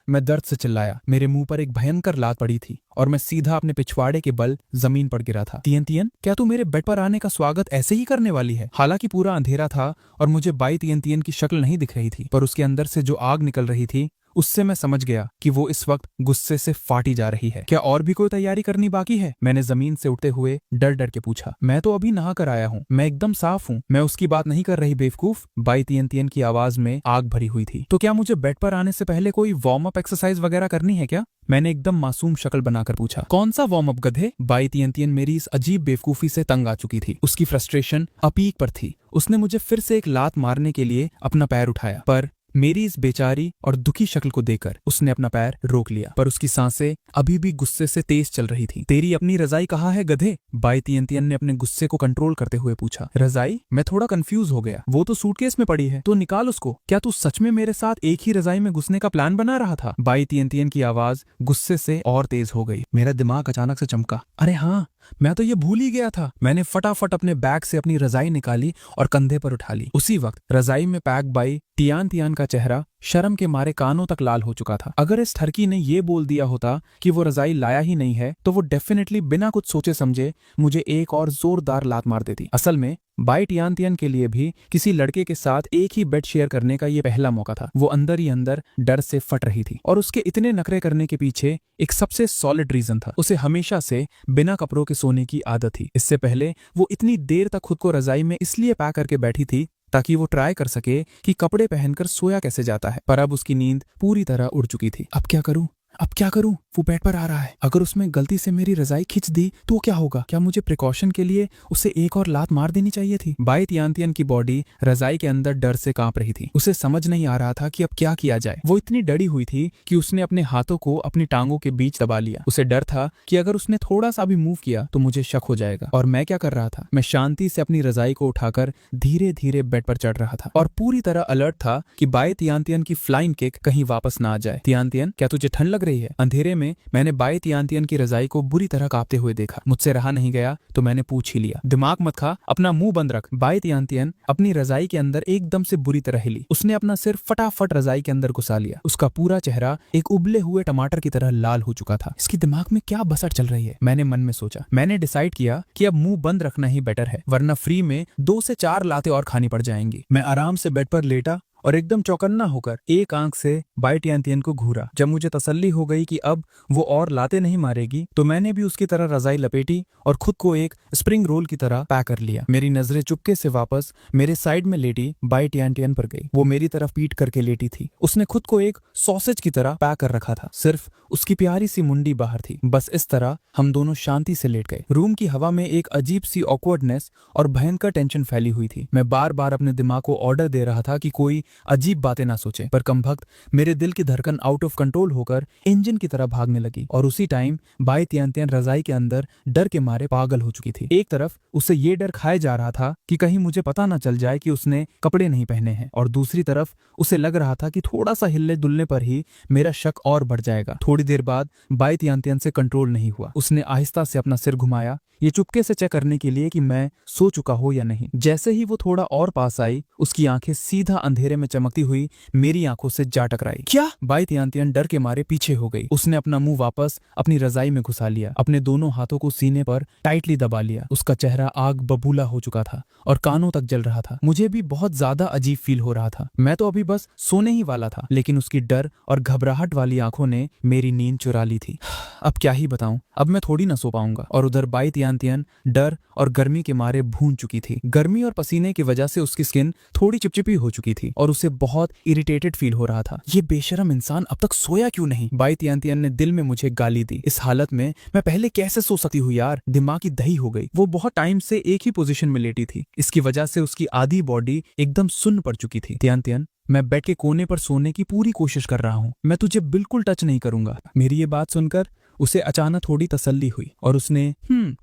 मैं दर्द से चिल्लाया। मेरे मुंह पर एक भयंकर लात पड़ी थी और मैं सीधा अपने पिछवाड़े के बल जमीन पर गिरा था। तियन, क्या तू मेरे बेड पर आने का स्वागत ऐसे ही करने वाली है? हालांकि पूरा अंधेरा था और मुझे बाई तियन की शक्ल नहीं दिख रही थी, पर उसके अंदर से जो आग निकल रही थी उससे मैं समझ गया कि वो इस वक्त गुस्से से फाटी जा रही है। क्या और भी कोई तैयारी करनी बाकी है? मैंने जमीन से उठते हुए डर डर के पूछा। मैं तो अभी नहा कर आया हूँ, मैं एकदम साफ हूँ। मैं उसकी बात नहीं कर रही बेवकूफ, बाई तियन की आवाज में आग भरी हुई थी। तो क्या मुझे बेड पर आने से पहले कोई वार्म अप एक्सरसाइज वगैरह करनी है क्या? मैंने एकदम मासूम शक्ल बनाकर पूछा। कौन सा वार्म अप गधे? बाई तियन मेरी इस अजीब बेवकूफी से तंग आ चुकी थी। उसकी फ्रस्ट्रेशन अपीक पर थी। उसने मुझे फिर से एक लात मारने के लिए अपना पैर उठाया, पर मेरी इस बेचारी और दुखी शक्ल को देखकर उसने अपना पैर रोक लिया, पर उसकी सांसें अभी भी गुस्से से तेज चल रही थी। तेरी अपनी रजाई कहाँ है गधे? बाई तियन ने अपने गुस्से को कंट्रोल करते हुए पूछा। रजाई? मैं थोड़ा कंफ्यूज हो गया। वो तो सूटकेस में पड़ी है, तो निकाल उसको। क्या तू सच में मेरे साथ एक ही रजाई में घुसने का प्लान बना रहा था? बाई तियन की आवाज गुस्से से और तेज हो गई। मेरा दिमाग अचानक से चमका। अरे हाँ, मैं तो ये भूल ही गया था। मैंने फटाफट अपने बैग से अपनी रजाई निकाली और कंधे पर उठा ली। उसी वक्त रजाई में पैक बाई तियान का का चेहरा शर्म के मारे कानों तक लाल हो चुका था। अगर इस ठरकी ने ये बोल दिया होता कि वो रजाई लाया ही नहीं है तो वो डेफिनेटली बिना कुछ सोचे समझे मुझे एक और जोरदार लात मार देती। असल में बाई टियानतियन के लिए भी किसी लड़के के साथ एक ही बेड शेयर करने का ये पहला मौका था। वो अंदर ही अंदर डर से फट रही थी और उसके इतने नखरे करने के पीछे एक सबसे सॉलिड रीजन था। उसे हमेशा से बिना कपड़ों के सोने की आदत थी। इससे पहले वो इतनी देर तक खुद को रजाई में इसलिए पैक करके बैठी थी ताकि वो ट्राई कर सके कि कपड़े पहनकर सोया कैसे जाता है, पर अब उसकी नींद पूरी तरह उड़ चुकी थी। अब क्या करूं? वो बेड पर आ रहा है। अगर उसमें गलती से मेरी रजाई खींच दी तो क्या होगा? क्या मुझे प्रिकॉशन के लिए उसे एक और लात मार देनी चाहिए थी? बाई तियानतियन की बॉडी रजाई के अंदर डर से कांप रही थी। उसे समझ नहीं आ रहा था कि अब क्या किया जाए। वो इतनी डरी हुई थी कि उसने अपने हाथों को अपनी टांगों के बीच दबा लिया। उसे डर था कि अगर उसने थोड़ा सा भी मूव किया तो मुझे शक हो जाएगा। और मैं क्या कर रहा था? मैं शांति से अपनी रजाई को उठाकर धीरे धीरे बेड पर चढ़ रहा था और पूरी तरह अलर्ट था कि बाई तियानतियन की फ्लाइंग किक कहीं वापस ना आ जाए। तियानतियन, क्या तुझे ठंड लग रही है? अंधेरे में मैंने बाई तियानतियन की रजाई को बुरी तरह कांपते हुए देखा। मुझसे रहा नहीं गया तो मैंने पूछ ही लिया। दिमाग मत खा, अपना मुंह बंद रख। बाई तियानतियन अपनी रजाई के अंदर एकदम से बुरी तरह हिली। उसने अपना सिर फटाफट रजाई के अंदर घुसा लिया। उसका पूरा चेहरा एक उबले हुए टमाटर की तरह लाल हो चुका था। इसकी दिमाग में क्या बसर चल रही है? मैंने मन में सोचा। मैंने डिसाइड किया कि अब मुंह बंद रखना ही बेटर है, वरना फ्री में 2 से 4 लातें और खानी पड़ जाएंगी। मैं आराम से बेड पर लेटा और एकदम चौकन्ना होकर एक आंख से बाई तियानतियन को घूरा। जब मुझे तसल्ली हो गई कि अब वो और लाते नहीं मारेगी तो मैंने भी उसकी तरह रजाई लपेटी और खुद को एक स्प्रिंग रोल की तरह पैक कर लिया। मेरी नजरें चुपके से वापस मेरे साइड में लेटी बाई तियानतियन पर गई। वो मेरी तरफ पीट करके लेटी थी। उसने खुद को एक सॉसेज की तरह पैक कर रखा था। सिर्फ उसकी प्यारी सी मुंडी बाहर थी। बस इस तरह हम दोनों शांति से लेट गए। रूम की हवा में एक अजीब सी ऑकवर्डनेस और भयंकर टेंशन फैली हुई थी। मैं बार बार अपने दिमाग को ऑर्डर दे रहा था कि कोई अजीब बातें ना सोचे, पर कमबख्त मेरे दिल की धड़कन आउट ऑफ कंट्रोल होकर इंजन की तरह भागने लगी। और उसी टाइम बाई तियानतियन रजाई के अंदर डर के मारे पागल हो चुकी थी। एक तरफ उसे ये डर खाए जा रहा था कि कहीं मुझे पता ना चल जाए कि उसने कपड़े नहीं पहने हैं, और दूसरी तरफ उसे लग रहा था कि थोड़ा सा हिलने डुलने पर ही मेरा शक और बढ़ जाएगा। थोड़ी देर बाद बाई तियानतियन से कंट्रोल नहीं हुआ। उसने आहिस्ता से अपना सिर घुमाया, ये चुपके से चेक करने के लिए कि मैं सो चुका हो या नहीं। जैसे ही वो थोड़ा और पास आई, उसकी आंखें सीधा अंधेरे में चमकती हुई मेरी आंखों से जा टकराई। क्या? बाई तियानतियन डर के मारे पीछे हो गई। उसने अपना मुंह वापस अपनी रजाई में घुसा लिया, अपने दोनों हाथों को सीने पर टाइटली दबा लिया। उसका चेहरा आग बबूला हो चुका था और कानों तक जल रहा था। मुझे भी बहुत ज्यादा अजीब फील हो रहा था। मैं तो अभी बस सोने ही वाला था, लेकिन उसकी डर और घबराहट वाली आंखों ने मेरी नींद चुरा ली थी। अब क्या ही बताऊं, अब मैं थोड़ी ना सो पाऊंगा। और उधर बाई तियानतियन डर और गर्मी के मारे भून चुकी थी। गर्मी और पसीने की वजह से उसकी स्किन थोड़ी चिपचिपी हो चुकी थी और उसे बहुत इरिटेटेड फील हो रहा था। ये बेशरम इंसान अब तक सोया क्यों नहीं? बाई तियानतियन ने दिल में मुझे गाली दी। इस हालत में मैं पहले कैसे सो सकती हूँ यार? दिमाग की दही हो गई। वो बहुत टाइम से एक ही पोजीशन में लेटी थी। इसकी वजह से उसकी आधी बॉडी एकदम सुन्न पड़ चुकी थी। तियानतियन, मैं बेड के कोने पर सोने की पूरी कोशिश कर रहा हूँ। मैं तुझे बिल्कुल टच नहीं करूंगा। मेरी ये बात सुनकर उसे अचानक थोड़ी तसल्ली हुई और उसने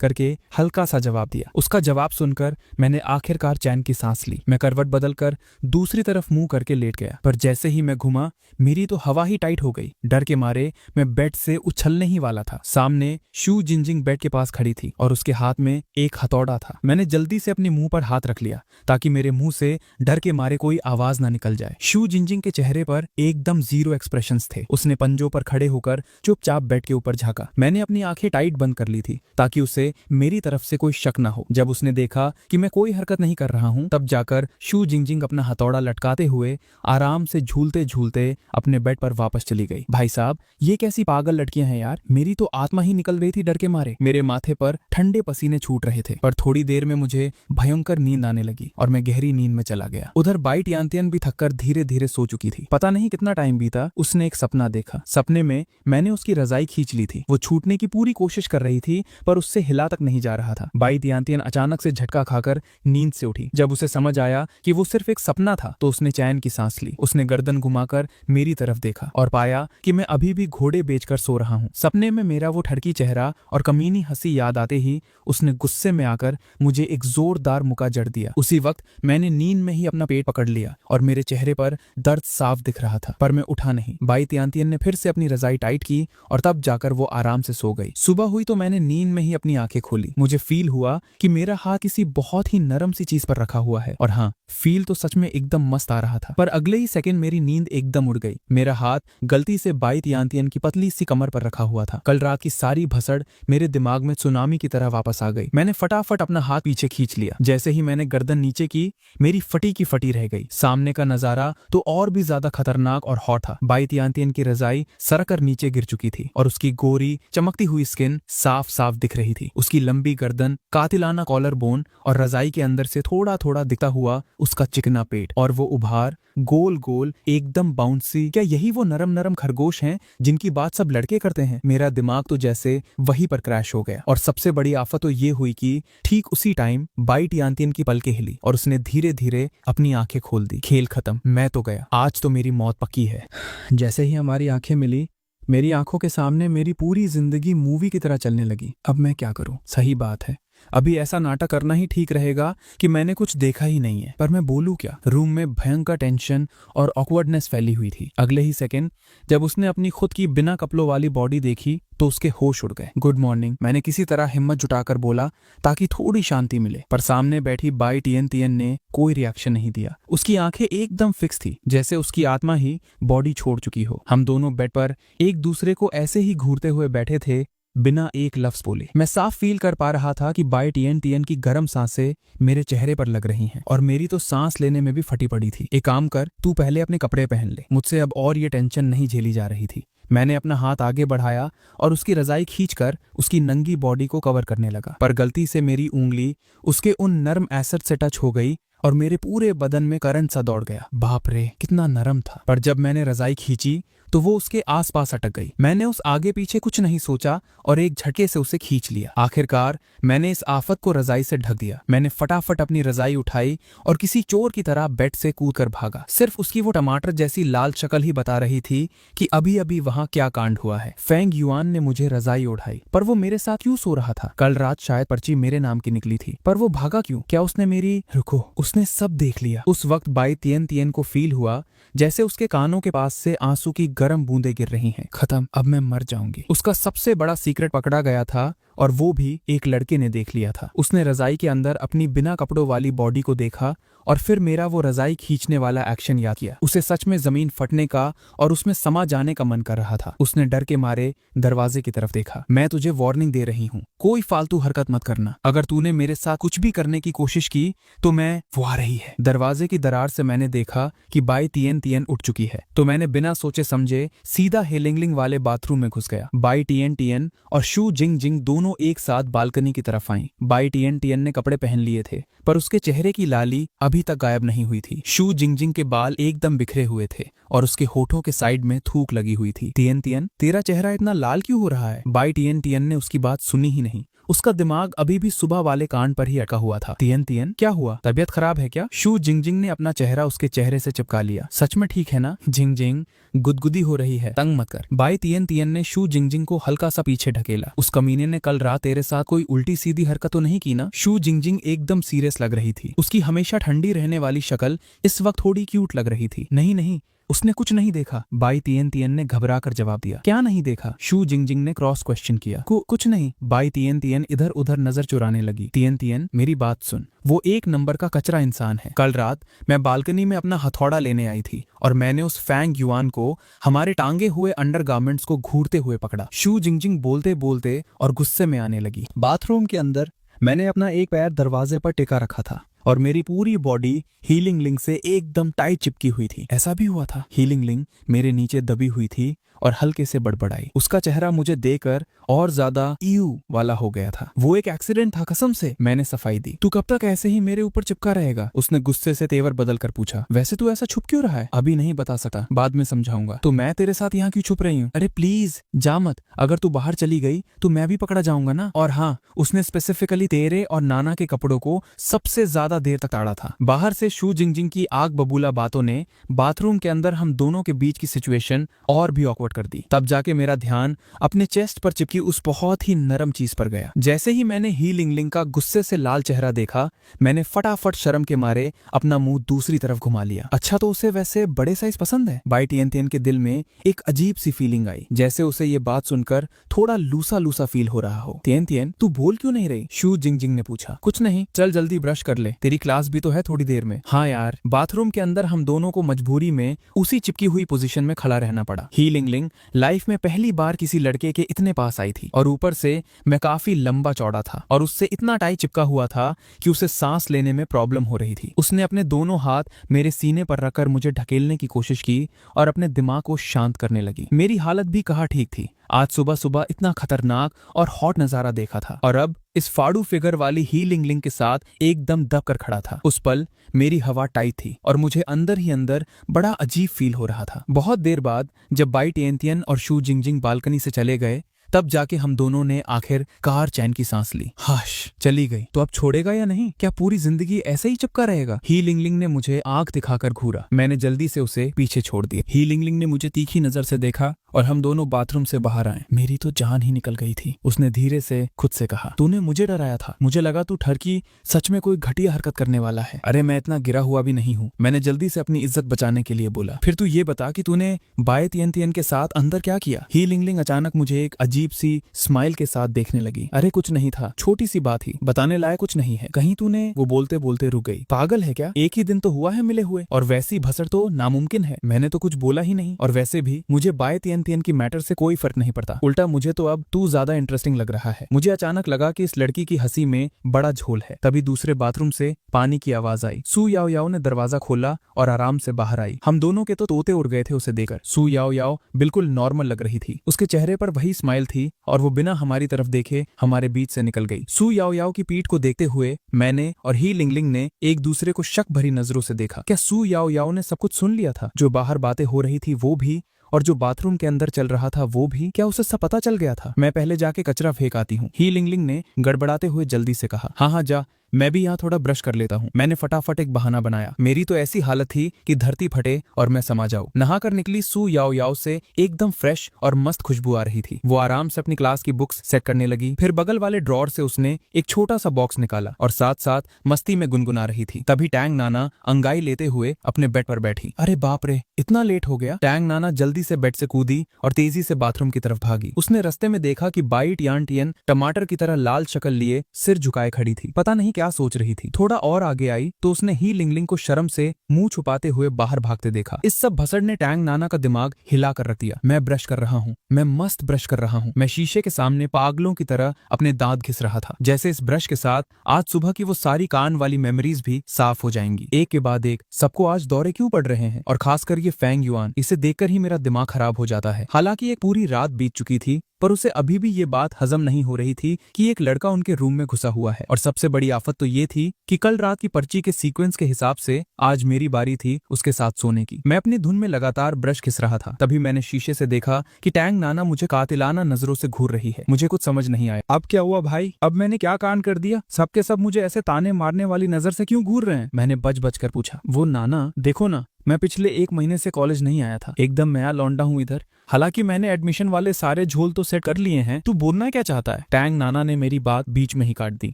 करके हल्का सा जवाब दिया। उसका जवाब सुनकर मैंने आखिरकार चैन की सांस ली। मैं करवट बदलकर दूसरी तरफ मुंह करके लेट गया, पर जैसे ही मैं घुमा मेरी तो हवा ही टाइट हो गई। डर के मारे मैं बेड से उछलने ही वाला था। सामने शू जिंजिंग बेड के पास खड़ी थी और उसके हाथ में एक हथौड़ा था। मैंने जल्दी से अपने मुंह पर हाथ रख लिया ताकि मेरे मुंह से डर के मारे कोई आवाज ना निकल जाए। शू जिंजिंग के चेहरे पर एकदम जीरो एक्सप्रेशंस थे। उसने पंजों पर खड़े होकर चुपचाप बेड के ऊपर झांका। मैंने अपनी आंखें टाइट बंद कर ली थी ताकि उसे मेरी तरफ से कोई शक ना हो। जब उसने देखा कि मैं कोई हरकत नहीं कर रहा हूं, तब जाकर शू जिंजिंग अपना हथौड़ा लटकाते हुए आराम से झूलते झूलते अपने बेड पर वापस चली गई। भाई साहब, ये कैसी पागल लड़कियां हैं यार? मेरी तो आत्मा ही निकल रही थी डर के मारे। मेरे माथे पर ठंडे पसीने छूट रहे थे, पर थोड़ी देर में मुझे भयंकर नींद आने लगी और मैं गहरी नींद में चला गया। उधर बाई तियानतियन भी थककर धीरे धीरे सो चुकी थी। पता नहीं कितना टाइम बीता, उसने एक सपना देखा। सपने में मैंने उसकी रजाई खींच ली थी। वो छूटने की पूरी कोशिश कर रही थी, पर उससे हिला तक नहीं जा रहा था। बाई तियानतियन अचानक से झटका खाकर नींद से उठी। जब उसे समझ आया कि वो सिर्फ एक सपना था, तो उसने चैन की सांस ली। उसने गर्दन घुमाकर मेरी तरफ देखा और पाया कि मैं अभी भी घोड़े बेचकर सो रहा हूँ। सपने में मेरा वो ठड़की चेहरा और कमीनी हंसी याद आते ही उसने गुस्से में आकर मुझे एक जोरदार मुक्का जड़ दिया। उसी वक्त मैंने नींद में ही अपना पेट पकड़ लिया और मेरे चेहरे पर दर्द साफ दिख रहा था, पर मैं उठा नहीं। बाई तियानतियन ने फिर से अपनी रजाई टाइट की और तब जाकर वो आराम से सो गई। सुबह हुई तो मैंने नींद में ही अपनी आंखें खोली। मुझे फील हुआ कि मेरा हाथ किसी बहुत ही नरम सी चीज पर रखा हुआ है। और हाँ, फील तो सच में एकदम मस्त आ रहा था। पर अगले ही सेकंड मेरी नींद एकदम उड़ गई। मेरा हाथ गलती से बाई तियानतियन की पतली सी कमर पर रखा हुआ था। कल रात की सारी भसड़ मेरे दिमाग में सुनामी की तरह वापस आ गई। मैंने फटाफट अपना हाथ पीछे खींच लिया। जैसे ही मैंने गर्दन नीचे की, मेरी फटी की फटी रह गई। सामने का नजारा तो और भी ज्यादा खतरनाक और हॉट था। बाई तियानतियन की रजाई सरकर नीचे गिर चुकी थी और उसकी गोरी चमकती हुई स्किन साफ साफ दिख रही थी। उसकी लंबी गर्दन, कातिलाना कॉलर बोन और रजाई के अंदर से थोड़ा थोड़ा दिखता हुआ उसका चिकना पेट और वो उभार, गोल गोल एकदम बाउंसी। क्या यही वो नरम नरम खरगोश हैं जिनकी बात सब लड़के करते हैं? मेरा दिमाग तो जैसे वहीं पर क्रैश हो गया। और सबसे बड़ी आफत तो ये हुई कि ठीक उसी टाइम बाई तियानतियन की पलकें हिली और उसने धीरे धीरे अपनी आंखें खोल दी। खेल खत्म, मैं तो गया, आज तो मेरी मौत पक्की है। जैसे ही हमारी आंखें मिली, मेरी आंखों के सामने मेरी पूरी जिंदगी मूवी की तरह चलने लगी। अब मैं क्या करूं? सही बात है, अभी ऐसा नाटक करना ही ठीक रहेगा कि मैंने कुछ देखा ही नहीं है। पर मैं बोलूं क्या? रूम में भयंकर टेंशन और ऑकवर्डनेस फैली हुई थी। अगले ही सेकंड जब उसने अपनी खुद की बिना कपड़ों वाली बॉडी देखी तो उसके होश उड़ गए। गुड मॉर्निंग, मैंने किसी तरह हिम्मत जुटाकर बोला ताकि थोड़ी शांति मिले। पर सामने बैठी बाई तियानतियन ने कोई रिएक्शन नहीं दिया। उसकी आंखें एकदम फिक्स थी, जैसे उसकी आत्मा ही बॉडी छोड़ चुकी हो। हम दोनों बेड पर एक दूसरे को ऐसे ही घूरते हुए बैठे थे, बिना एक लफ्ज बोले। मैं साफ फील कर पा रहा था कि बाई तियानतियन की गर्म सांसें मेरे चेहरे पर लग रही हैं और मेरी तो सांस लेने में भी फटी पड़ी थी। एक काम कर, तू पहले अपने कपड़े पहन ले, मुझसे अब और ये टेंशन नहीं झेली जा रही थी। मैंने अपना हाथ आगे बढ़ाया और उसकी रजाई खींचकर उसकी नंगी बॉडी को कवर करने लगा। पर गलती से मेरी उंगली उसके उन नर्म एसेट से टच हो गई और मेरे पूरे बदन में करंट सा दौड़ गया। बाप रे, कितना नरम था। पर जब मैंने रजाई खींची तो वो उसके आसपास अटक गई। मैंने उस आगे पीछे कुछ नहीं सोचा और एक झटके से उसे खींच लिया। आखिरकार मैंने इस आफत को रजाई से ढक दिया। मैंने फटाफट अपनी रजाई उठाई और किसी चोर की तरह बेड से कूदकर भागा। सिर्फ उसकी वो टमाटर जैसी लाल शक्ल ही बता रही थी कि अभी अभी वहां क्या कांड हुआ है। फेंग युआन ने मुझे रजाई ओढ़ाई, पर वो मेरे साथ क्यों सो रहा था? कल रात शायद पर्ची मेरे नाम की निकली थी, पर वो भागा क्यों? क्या उसने मेरी रुको, उसने सब देख लिया। उस वक्त बाई तियानतियन को फील हुआ जैसे उसके कानों के पास से आंसू की गर्म बूंदें गिर रही हैं। खत्म, अब मैं मर जाऊंगी। उसका सबसे बड़ा सीक्रेट पकड़ा गया था और वो भी एक लड़के ने देख लिया था। उसने रजाई के अंदर अपनी बिना कपड़ों वाली बॉडी को देखा और फिर मेरा वो रजाई खींचने वाला एक्शन याद किया। उसे सच में जमीन फटने का और उसमें समा जाने का मन कर रहा था। उसने डर के मारे दरवाजे की तरफ देखा। मैं तुझे वार्निंग दे रही हूँ, कोई फालतू हरकत मत करना। अगर तूने मेरे साथ कुछ भी करने की कोशिश की तो मैं वो आ रही है। दरवाजे की दरार से मैंने देखा कि बाई तियानतियन उठ चुकी है, तो मैंने बिना सोचे समझे सीधा हेलिंगलिंग वाले बाथरूम में घुस गया। बाई तियानतियन और शू जिंगजिंग दोनों एक साथ बालकनी की तरफ आईं। बाई तियानतियन ने कपड़े पहन लिए थे, पर उसके चेहरे की लाली अभी तक गायब नहीं हुई थी। शू जिंगजिंग के बाल एकदम बिखरे हुए थे और उसके होठों के साइड में थूक लगी हुई थी। तियानतियन, तेरा चेहरा इतना लाल क्यों हो रहा है? बाई तियानतियन ने उसकी बात सुनी ही नहीं। उसका दिमाग अभी भी सुबह वाले कांड पर ही अटका हुआ था। तियानतियन, क्या हुआ? तबीयत खराब है क्या? शू जिंगजिंग ने अपना चेहरा उसके चेहरे से चिपका लिया। सच में ठीक है ना? जिंगजिंग, गुदगुदी हो रही है, तंग मत कर। बाई तियानतियन ने शू जिंगजिंग को हल्का सा पीछे ढकेला। उस कमीने ने कल रात तेरे साथ कोई उल्टी सीधी हरकत तो नहीं की ना? शू जिंगजिंग एकदम सीरियस लग रही थी। उसकी हमेशा ठंडी रहने वाली शक्ल इस वक्त थोड़ी क्यूट लग रही थी। नहीं नहीं, उसने कुछ नहीं देखा, बाई तियानतियन ने घबराकर जवाब दिया। क्या नहीं देखा? शू जिंगजिंग ने क्रॉस क्वेश्चन किया। कुछ नहीं। बाई तियानतियन इधर उधर नजर चुराने लगी। तियानतियन, मेरी बात सुन, वो एक नंबर का कचरा इंसान है। कल रात मैं बालकनी में अपना हथौड़ा लेने आई थी और मैंने उस फेंग युआन को हमारे टांगे हुए अंडरगारमेंट्स को घूरते हुए पकड़ा। शू जिंगजिंग बोलते बोलते और गुस्से में आने लगी। बाथरूम के अंदर मैंने अपना एक पैर दरवाजे पर टिका रखा था और मेरी पूरी बॉडी हीलिंग लिंक से एकदम टाइट चिपकी हुई थी। ऐसा भी हुआ था, हीलिंग लिंक मेरे नीचे दबी हुई थी और हल्के से बड़बड़ाई। उसका चेहरा मुझे देखकर और ज्यादा ईयू वाला हो गया था। वो एक एक्सीडेंट था कसम से। मैंने सफाई दी। तू कब तक ऐसे ही मेरे ऊपर चिपका रहेगा? उसने गुस्से से तेवर बदल कर पूछा। वैसे तू ऐसा छुप क्यों रहा है? अभी नहीं बता सकता, बाद में समझाऊंगा। तो मैं तेरे साथ यहाँ क्यों छुप रही हूँ? अरे प्लीज जा मत, अगर तू बाहर चली गई तो मैं भी पकड़ा जाऊंगा ना। और हाँ, उसने स्पेसिफिकली तेरे और नाना के कपड़ों को सबसे ज्यादा देर तक ताड़ा था। बाहर से शू जिंगजिंग की आग बबूला बातों ने बाथरूम के अंदर हम दोनों के बीच की सिचुएशन और भी ऑकवर्ड स्टार्ट कर दी। तब जाके मेरा ध्यान अपने चेस्ट पर चिपकी उस बहुत ही नरम चीज पर गया। जैसे ही मैंने ही लिंगलिंग का गुस्से से लाल चेहरा देखा, मैंने फटाफट शर्म के मारे अपना मुंह दूसरी तरफ घुमा लिया। अच्छा, तो उसे वैसे बड़े साइज पसंद है? बाई टियन टियन के दिल में एक अजीब सी फीलिंग आई, जैसे उसे ये बात सुनकर थोड़ा लूसा लूसा फील हो रहा हो। टियन टियन, तू बोल क्यों नहीं रही? शू जिंगजिंग ने पूछा। कुछ नहीं, चल जल्दी ब्रश कर ले, तेरी क्लास भी तो है थोड़ी देर में। हाँ यार, बाथरूम के अंदर हम दोनों को मजबूरी में उसी चिपकी हुई पोजीशन में खड़ा रहना पड़ा। ही लिंगलिंग लाइफ में पहली बार किसी लड़के के इतने पास आई थी, और ऊपर से मैं काफी लंबा चौड़ा था और उससे इतना टाइट चिपका हुआ था कि उसे सांस लेने में प्रॉब्लम हो रही थी। उसने अपने दोनों हाथ मेरे सीने पर रखकर मुझे ढकेलने की कोशिश की और अपने दिमाग को शांत करने लगी। मेरी हालत भी कहाँ ठीक थी। आज सुबह सुबह इतना खतरनाक और हॉट नजारा देखा था, और अब इस फाड़ू फिगर वाली ही लिंगलिंग के साथ एकदम दब कर खड़ा था। उस पल मेरी हवा टाइट थी और मुझे अंदर ही अंदर बड़ा अजीब फील हो रहा था। बहुत देर बाद जब बाई टियन टियन और शू जिंगजिंग बालकनी से चले गए, तब जाके हम दोनों ने आखिर कार चैन की सांस ली। हाश, चली गई तो अब छोड़ेगा या नहीं? क्या पूरी जिंदगी ऐसे ही चिपका रहेगा? ही लिंगलिंग ने मुझे आंख दिखाकर घूरा। मैंने जल्दी से उसे पीछे छोड़ दिया। ही लिंगलिंग ने मुझे तीखी नजर से देखा और हम दोनों बाथरूम से बाहर आए। मेरी तो जान ही निकल गई थी। उसने धीरे से खुद से कहा, तूने मुझे डराया था, मुझे लगा तू ठरकी सच में कोई घटिया हरकत करने वाला है। अरे मैं इतना गिरा हुआ भी नहीं हूँ, मैंने जल्दी से अपनी इज्जत बचाने के लिए बोला। फिर तू ये बता कि तूने बाई टियन टियन के साथ अंदर क्या किया? ही लिंगलिंग अचानक मुझे एक अजीब सी स्माइल के साथ देखने लगी। अरे कुछ नहीं था, छोटी सी बात ही, बताने लायक कुछ नहीं है। कहीं तूने, वो बोलते बोलते रुक गई। पागल है क्या? एक ही दिन तो हुआ है मिले हुए, और वैसी भसड़ तो नामुमकिन है। मैंने तो कुछ बोला ही नहीं, और वैसे भी मुझे बाई टियन टियन की मैटर से कोई फर्क नहीं पड़ता। उल्टा मुझे तो अब तू ज्यादा इंटरेस्टिंग लग रहा है। मुझे अचानक लगा कि इस लड़की की हंसी में बड़ा झोल है। तभी दूसरे बाथरूम से पानी की आवाज आई। सू याओ याओ ने दरवाजा खोला और आराम से बाहर आई। हम दोनों के तो तोते उड़ गए थे उसे देखकर। सू याओ याओ बिल्कुल नॉर्मल लग रही थी, उसके चेहरे पर वही स्माइल थी, और वो बिना हमारी तरफ देखे हमारे बीच से निकल गई। सू याओ याओ की पीठ को देखते हुए मैंने और ही लिंगलिंग ने एक दूसरे को शक भरी नजरों से देखा। क्या सू याओ याओ ने सब कुछ सुन लिया था? जो बाहर बातें हो रही थी वो भी, और जो बाथरूम के अंदर चल रहा था वो भी? क्या उसे सब पता चल गया था? मैं पहले जाके कचरा फेंक आती हूँ, ही लिंगलिंग ने गड़बड़ाते हुए जल्दी से कहा। हाँ हाँ जा, मैं भी यहाँ थोड़ा ब्रश कर लेता हूँ। मैंने फटाफट एक बहाना बनाया। मेरी तो ऐसी हालत थी कि धरती फटे और मैं समा जाऊँ। नहाकर निकली सू याओ याओ से एकदम फ्रेश और मस्त खुशबू आ रही थी। वो आराम से अपनी क्लास की बुक्स सेट करने लगी। फिर बगल वाले ड्रॉर से उसने एक छोटा सा बॉक्स निकाला और साथ साथ मस्ती में गुनगुना रही थी। तभी टैंग नाना अंगाई लेते हुए अपने बेड पर बैठी। अरे बाप रे, इतना लेट हो गया? टैंग नाना जल्दी से बेड से कूदी और तेजी से बाथरूम की तरफ भागी। उसने रास्ते में देखा कि बाई टियन टियन टमाटर की तरह लाल शक्ल लिए सिर झुकाए खड़ी थी। पता नहीं क्या सोच रही थी। थोड़ा और आगे आई तो उसने ही लिंगलिंग को शर्म से मुंह छुपाते हुए बाहर भागते देखा। इस सब भसड़ ने टैंग नाना का दिमाग हिला कर रख दिया। मैं ब्रश कर रहा हूँ, मैं मस्त ब्रश कर रहा हूँ। मैं शीशे के सामने पागलों की तरह अपने दांत घिस रहा था, जैसे इस ब्रश के साथ आज सुबह की वो सारी कान वाली मेमोरीज भी साफ हो जाएंगी। एक के बाद एक सबको आज दौरे क्यों पड़ रहे हैं, और खासकर ये फेंग युआन, इसे देखकर ही मेरा दिमाग खराब हो जाता है। हालांकि एक पूरी रात बीत चुकी थी, पर उसे अभी भी ये बात हजम नहीं हो रही थी कि एक लड़का उनके रूम में घुसा हुआ है। और सबसे बड़ी आफत तो ये थी कि कल रात की पर्ची के सीक्वेंस के हिसाब से आज मेरी बारी थी उसके साथ सोने की। मैं अपनी धुन में लगातार ब्रश घिस रहा था। तभी मैंने शीशे से देखा कि टैंग नाना मुझे कातिलाना नजरों से घूर रही है। मुझे कुछ समझ नहीं आया। अब क्या हुआ भाई? अब मैंने क्या कान कर दिया? सबके सब मुझे ऐसे ताने मारने वाली नजर से क्यों घूर रहे हैं? मैंने बच बच कर पूछा। वो नाना देखो ना, मैं पिछले 1 महीने से कॉलेज नहीं आया था, एकदम नया लौंडा हूँ इधर। हालांकि मैंने एडमिशन वाले सारे झोल तो सेट कर लिए हैं। तू बोलना क्या चाहता है? टैंग नाना ने मेरी बात बीच में ही काट दी।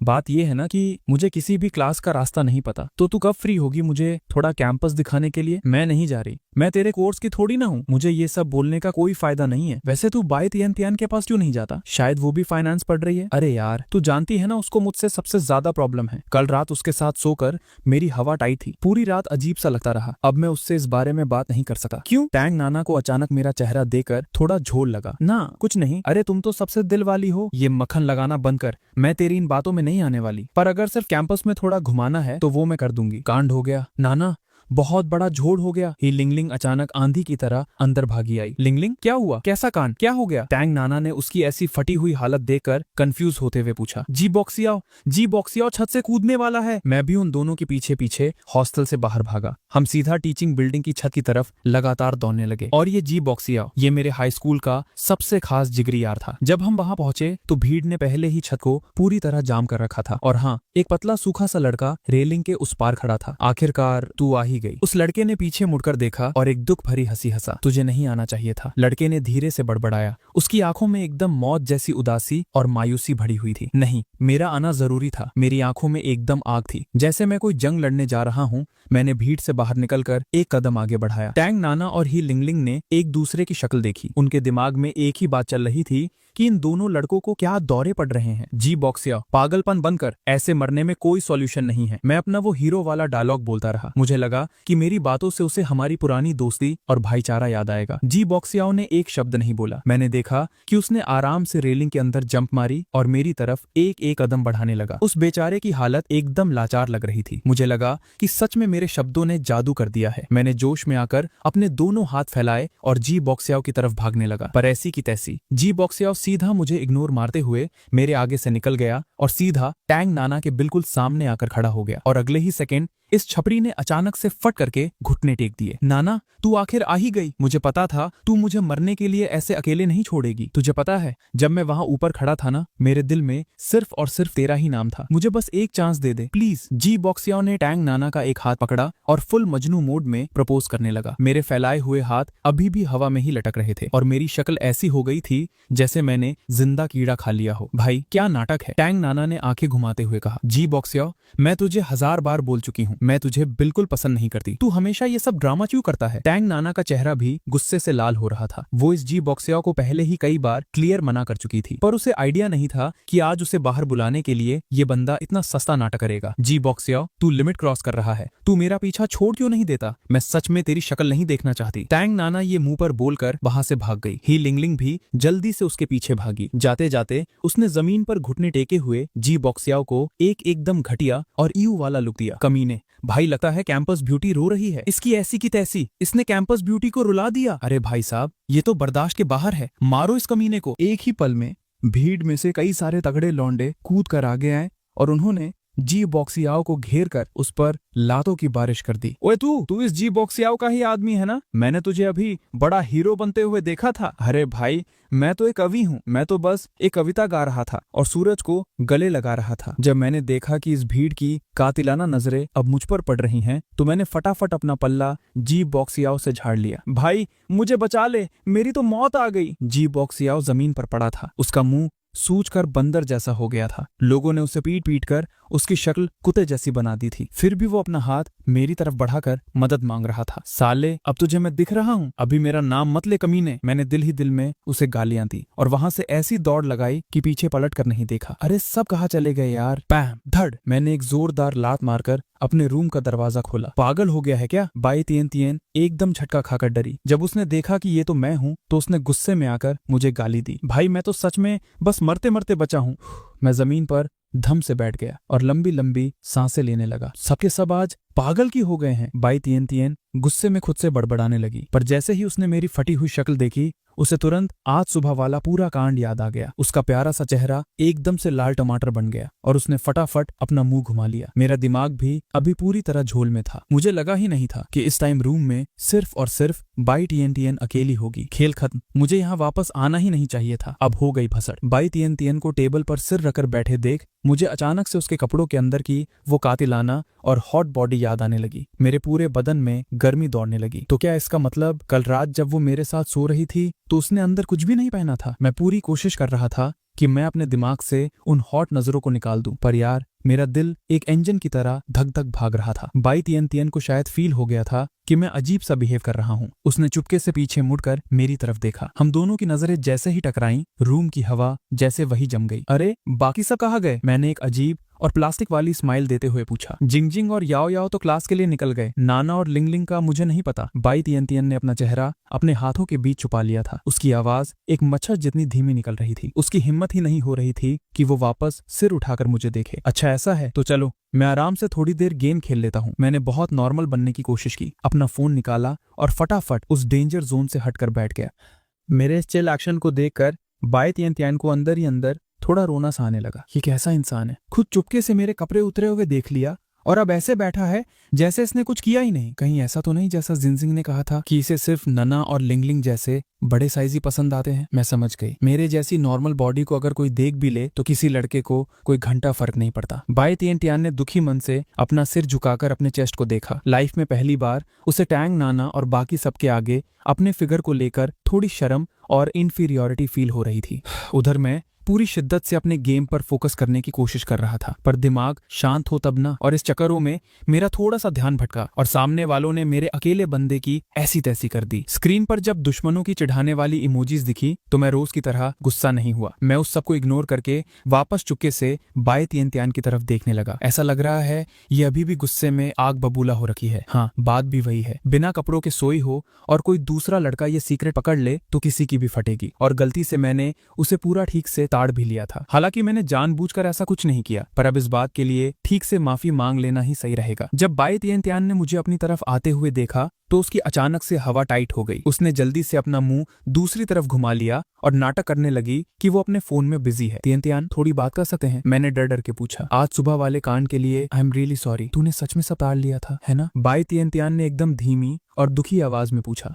बात ये है ना कि मुझे किसी भी क्लास का रास्ता नहीं पता, तो तू कब फ्री होगी मुझे थोड़ा कैंपस दिखाने के लिए? मैं नहीं जा रही, मैं तेरे कोर्स की थोड़ी ना हूँ, मुझे ये सब बोलने का कोई फायदा नहीं है। वैसे तू बाई टियन टियन के पास क्यों नहीं जाता? शायद वो भी फाइनेंस पढ़ रही है। अरे यार, तू जानती है ना उसको मुझसे सबसे ज्यादा प्रॉब्लम है। कल रात उसके साथ सोकर मेरी हवा टाइट थी, पूरी रात अजीब सा लगता रहा। अब मैं उससे इस बारे में बात नहीं कर सका। क्यों? टैंग नाना को अचानक मेरा चेहरा देखकर थोड़ा झोल लगा। ना कुछ नहीं, अरे तुम तो सबसे दिल वाली हो, ये मक्खन लगाना बंद कर। मैं तेरी इन बातों में नहीं आने वाली, पर अगर सिर्फ कैंपस में थोड़ा घुमाना है तो वो मैं कर दूंगी। कांड हो गया नाना, बहुत बड़ा झोड़ हो गया। ही लिंगलिंग अचानक आंधी की तरह अंदर भागी आई। लिंगलिंग क्या हुआ? कैसा कांड? क्या हो गया? टैंग नाना ने उसकी ऐसी फटी हुई हालत देखकर कंफ्यूज होते हुए पूछा। जी बॉक्सियाओ छत से कूदने वाला है। मैं भी उन दोनों के पीछे पीछे हॉस्टल से बाहर भागा। हम सीधा टीचिंग बिल्डिंग की छत की तरफ लगातार दौड़ने लगे। और ये जी बॉक्सियाओ, ये मेरे हाई स्कूल का सबसे खास जिगरी यार था। जब हम वहां पहुंचे तो भीड़ ने पहले ही छत को पूरी तरह जाम कर रखा था। और हाँ, एक पतला सूखा सा लड़का रेलिंग के उस पार खड़ा था। आखिरकार तू आ ही ही गई। उस लड़के ने पीछे मुड़कर देखा और एक दुख भरी हंसी हंसा। तुझे नहीं आना चाहिए था, लड़के ने धीरे से बड़बड़ाया। उसकी आंखों में एकदम मौत जैसी उदासी और मायूसी भरी हुई थी। नहीं, मेरा आना जरूरी था। मेरी आंखों में एकदम आग थी, जैसे मैं कोई जंग लड़ने जा रहा हूँ। मैंने भीड़ से बाहर निकलकर एक कदम आगे बढ़ाया। टैंग नाना और ही लिंगलिंग ने एक दूसरे की शक्ल देखी। उनके दिमाग में एक ही बात चल रही थी कि इन दोनों लड़कों को क्या दौरे पड़ रहे हैं। जी बॉक्सिया, पागलपन बंद कर, ऐसे मरने में कोई सॉल्यूशन नहीं है। मैं अपना वो हीरो वाला डायलॉग बोलता रहा। मुझे लगा कि मेरी बातों से उसे हमारी पुरानी दोस्ती और भाईचारा याद आएगा। जी बॉक्सियाओ ने एक शब्द नहीं बोला। मैंने देखा कि उसने आराम से रेलिंग के अंदर जंप मारी और मेरी तरफ एक एक कदम बढ़ाने लगा। उस बेचारे की हालत एकदम लाचार लग रही थी। मुझे लगा कि सच में मेरे शब्दों ने जादू कर दिया है। मैंने जोश में आकर अपने दोनों हाथ फैलाए और जी बॉक्सियाओ की तरफ भागने लगा। पर ऐसी की तैसी जी बॉक्सियाओ सीधा मुझे इग्नोर मारते हुए मेरे आगे से निकल गया और सीधा टैंग नाना के बिल्कुल सामने आकर खड़ा हो गया। और अगले ही सेकंड इस छपरी ने अचानक से फट करके घुटने टेक दिए। नाना, तू आखिर आ ही गई। मुझे पता था तू मुझे मरने के लिए ऐसे अकेले नहीं छोड़ेगी। तुझे पता है, जब मैं वहां ऊपर खड़ा था ना, मेरे दिल में सिर्फ और सिर्फ तेरा ही नाम था। मुझे बस एक चांस दे दे प्लीज। जी बॉक्सियाओ ने टैंग नाना का एक हाथ पकड़ा और फुल मजनू मोड में प्रपोज करने लगा। मेरे फैलाए हुए हाथ अभी भी हवा में ही लटक रहे थे और मेरी शक्ल ऐसी हो गई थी जैसे मैंने जिंदा कीड़ा खा लिया हो। भाई, क्या नाटक है, टैंग नाना ने आंखें घुमाते हुए कहा। जी बॉक्सियाओ, मैं तुझे 1000 बार बोल चुकी हूँ, मैं तुझे बिल्कुल पसंद नहीं करती। तू हमेशा ये सब ड्रामा क्यों करता है? टैंग नाना का चेहरा भी गुस्से से लाल हो रहा था। वो इस जी बॉक्सियाओ को पहले ही कई बार क्लियर मना कर चुकी थी, पर उसे आइडिया नहीं था कि आज उसे बाहर बुलाने के लिए ये बंदा इतना सस्ता नाटक करेगा। जी बॉक्सियाओ, तू लिमिट क्रॉस कर रहा है। तू मेरा पीछा छोड़ क्यों नहीं देता? मैं सच में तेरी शक्ल नहीं देखना चाहती। टैंग नाना ये मुंह पर बोलकर वहां से भाग गई। ही लिंगलिंग भी जल्दी से उसके पीछे भागी। जाते जाते उसने जमीन पर घुटने टेके हुए जी बॉक्सियाओ को एक एकदम घटिया और ईयू वाला लुक दिया। कमीने, भाई लगता है कैंपस ब्यूटी रो रही है। इसकी ऐसी की तैसी, इसने कैंपस ब्यूटी को रुला दिया। अरे भाई साहब, ये तो बर्दाश्त के बाहर है। मारो इस कमीने को। एक ही पल में भीड़ में से कई सारे तगड़े लौंडे कूद कर आगे आए और उन्होंने जी बॉक्सियाओ को घेर कर उस पर लातों की बारिश कर दी। ओए तू इस जी बॉक्सियाओ का ही आदमी है ना? मैंने तुझे अभी बड़ा हीरो बनते हुए देखा था। अरे भाई, मैं तो एक कवि हूँ। मैं तो बस एक कविता गा रहा था और सूरज को गले लगा रहा था। जब मैंने देखा कि इस भीड़ की कातिलाना नजरें अब मुझ पर पड़ रही हैं, तो मैंने फटाफट अपना पल्ला जी बॉक्सियाओ से झाड़ लिया। भाई, मुझे बचा ले, मेरी तो मौत आ गई। जी बॉक्सियाओ जमीन पर पड़ा था। उसका मुंह सूजकर बंदर जैसा हो गया था। लोगों ने उसे पीट पीट कर उसकी शक्ल कुत्ते जैसी बना दी थी। फिर भी वो अपना हाथ मेरी तरफ बढ़ाकर मदद मांग रहा था। साले, अब तुझे मैं दिख रहा हूँ? अभी मेरा नाम मत ले कमीने। मैंने दिल ही दिल में उसे गालियां दी और वहां से ऐसी दौड़ लगाई कि पीछे पलट कर नहीं देखा। अरे सब कहाँ चले गए यार? पैम धड़, मैंने एक जोरदार लात मारकर अपने रूम का दरवाजा खोला। पागल हो गया है क्या? बाई तियन तियन एकदम झटका खाकर डरी। जब उसने देखा कि ये तो मैं हूँ, तो उसने गुस्से में आकर मुझे गाली दी। भाई, मैं तो सच में बस मरते मरते बचा हूँ। मैं जमीन पर धम से बैठ गया और लंबी लंबी सांसें लेने लगा। सबके सब आज पागल की हो गए हैं। बाई तियन तियन गुस्से में खुद से बड़बड़ाने लगी, पर जैसे ही उसने मेरी फटी हुई शक्ल देखी, उसे तुरंत आज सुबह वाला पूरा कांड याद आ गया। उसका प्यारा सा चेहरा एकदम से लाल टमाटर बन गया और उसने फटाफट अपना मुंह घुमा लिया। मेरा दिमाग भी अभी पूरी तरह झोल में था। मुझे लगा ही नहीं था कि इस टाइम रूम में सिर्फ और सिर्फ बाई टियन टियन अकेली होगी। खेल खत्म। मुझे यहाँ वापस आना ही नहीं चाहिए था। अब हो गई भसड़। बाई टियन टियन को टेबल पर सिर रखकर बैठे देख मुझे अचानक से उसके कपड़ों के अंदर की वो कातिलाना और हॉट बॉडी याद आने लगी। मेरे पूरे बदन में गर्मी दौड़ने लगी। तो क्या इसका मतलब कल रात जब वो मेरे साथ सो रही थी तो उसने अंदर कुछ भी नहीं पहना था? मैं पूरी कोशिश कर रहा था कि मैं अपने दिमाग से उन हॉट नजरों को निकाल दूं, पर यार मेरा दिल एक इंजन की तरह धक धक भाग रहा था। बाई तियन तियन को शायद फील हो गया था कि मैं अजीब सा बिहेव कर रहा हूँ। उसने चुपके से पीछे मुड़कर मेरी तरफ देखा। हम दोनों की नजरें जैसे ही टकराईं, रूम की हवा जैसे वही जम गई। अरे बाकी सब कहाँ गए? मैंने एक अजीब और प्लास्टिक वाली स्माइल देते हुए पूछा। जिंगजिंग और याओ याओ तो क्लास के लिए निकल गए। नाना और लिंगलिंग का मुझे नहीं पता। बाई तियन तियन ने अपना चेहरा अपने हाथों के बीच छुपा लिया था। उसकी आवाज एक मच्छर जितनी धीमी निकल रही थी। उसकी हिम्मत ही नहीं हो रही थी कि वो वापस सिर उठाकर मुझे देखे। अच्छा ऐसा है तो चलो मैं आराम से थोड़ी देर गेम खेल लेता हूँ। मैंने बहुत नॉर्मल बनने की कोशिश की, अपना फोन निकाला और फटाफट उस डेंजर जोन से हटकर बैठ गया। मेरे इस चिल एक्शन को देखकर बाई तियन तियन को अंदर ही अंदर थोड़ा रोना सा आने लगा। ये कैसा इंसान है? खुद चुपके से मेरे कपड़े उतरे हुए देख लिया और अब ऐसे बैठा है जैसे इसने कुछ किया ही नहीं। कहीं ऐसा तो नहीं जैसा जिनजिंग ने कहा था कि इसे सिर्फ नना और लिंगलिंग जैसे बड़े साइज ही पसंद आते हैं। मैं समझ गई, मेरे जैसी नॉर्मल बॉडी को अगर कोई देख भी ले तो किसी लड़के को कोई घंटा फर्क नहीं पड़ता। बाई तिएन तियान ने दुखी मन से अपना सिर झुकाकर अपने चेस्ट को देखा। लाइफ में पहली बार उसे टैंग, नाना और बाकी सबके आगे अपने फिगर को लेकर थोड़ी शर्म और इन्फीरियोरिटी फील हो रही थी। उधर मैं पूरी शिद्दत से अपने गेम पर फोकस करने की कोशिश कर रहा था, पर दिमाग शांत हो तब ना। और इस चक्करों में मेरा थोड़ा सा ध्यान भटका और सामने वालों ने मेरे अकेले बंदे की ऐसी तैसी कर दी। स्क्रीन पर जब दुश्मनों की चिढ़ाने वाली इमोजीज दिखी तो मैं रोज की तरह गुस्सा नहीं हुआ। मैं उस सबको इग्नोर करके वापस चुपके से बाई तिएन तियान की तरफ देखने लगा। ऐसा लग रहा है ये अभी भी गुस्से में आग बबूला हो रखी है। हाँ, बात भी वही है, बिना कपड़ों के सोई हो और कोई दूसरा लड़का ये सीक्रेट पकड़ ले तो किसी की भी फटेगी। और गलती से मैंने उसे पूरा ठीक से ताड़ भी लिया था। हालांकि मैंने जानबूझकर ऐसा कुछ नहीं किया, पर अब इस बात के लिए ठीक से माफी मांग लेना ही सही रहेगा। जब बाई तिएन तियान ने मुझे अपनी तरफ आते हुए देखा तो उसकी अचानक से हवा टाइट हो गई। उसने जल्दी से अपना मुंह दूसरी तरफ घुमा लिया और नाटक करने लगी कि वो अपने फोन में बिजी है। तिएन तियान, थोड़ी बात कर सकते हैं? मैंने डर डर के पूछा। आज सुबह वाले कांड के लिए आई एम रियली सॉरी। तूने सच में सब ताड़ लिया था, है ना? बाई तिएन तियान ने एकदम धीमी और दुखी आवाज में पूछा।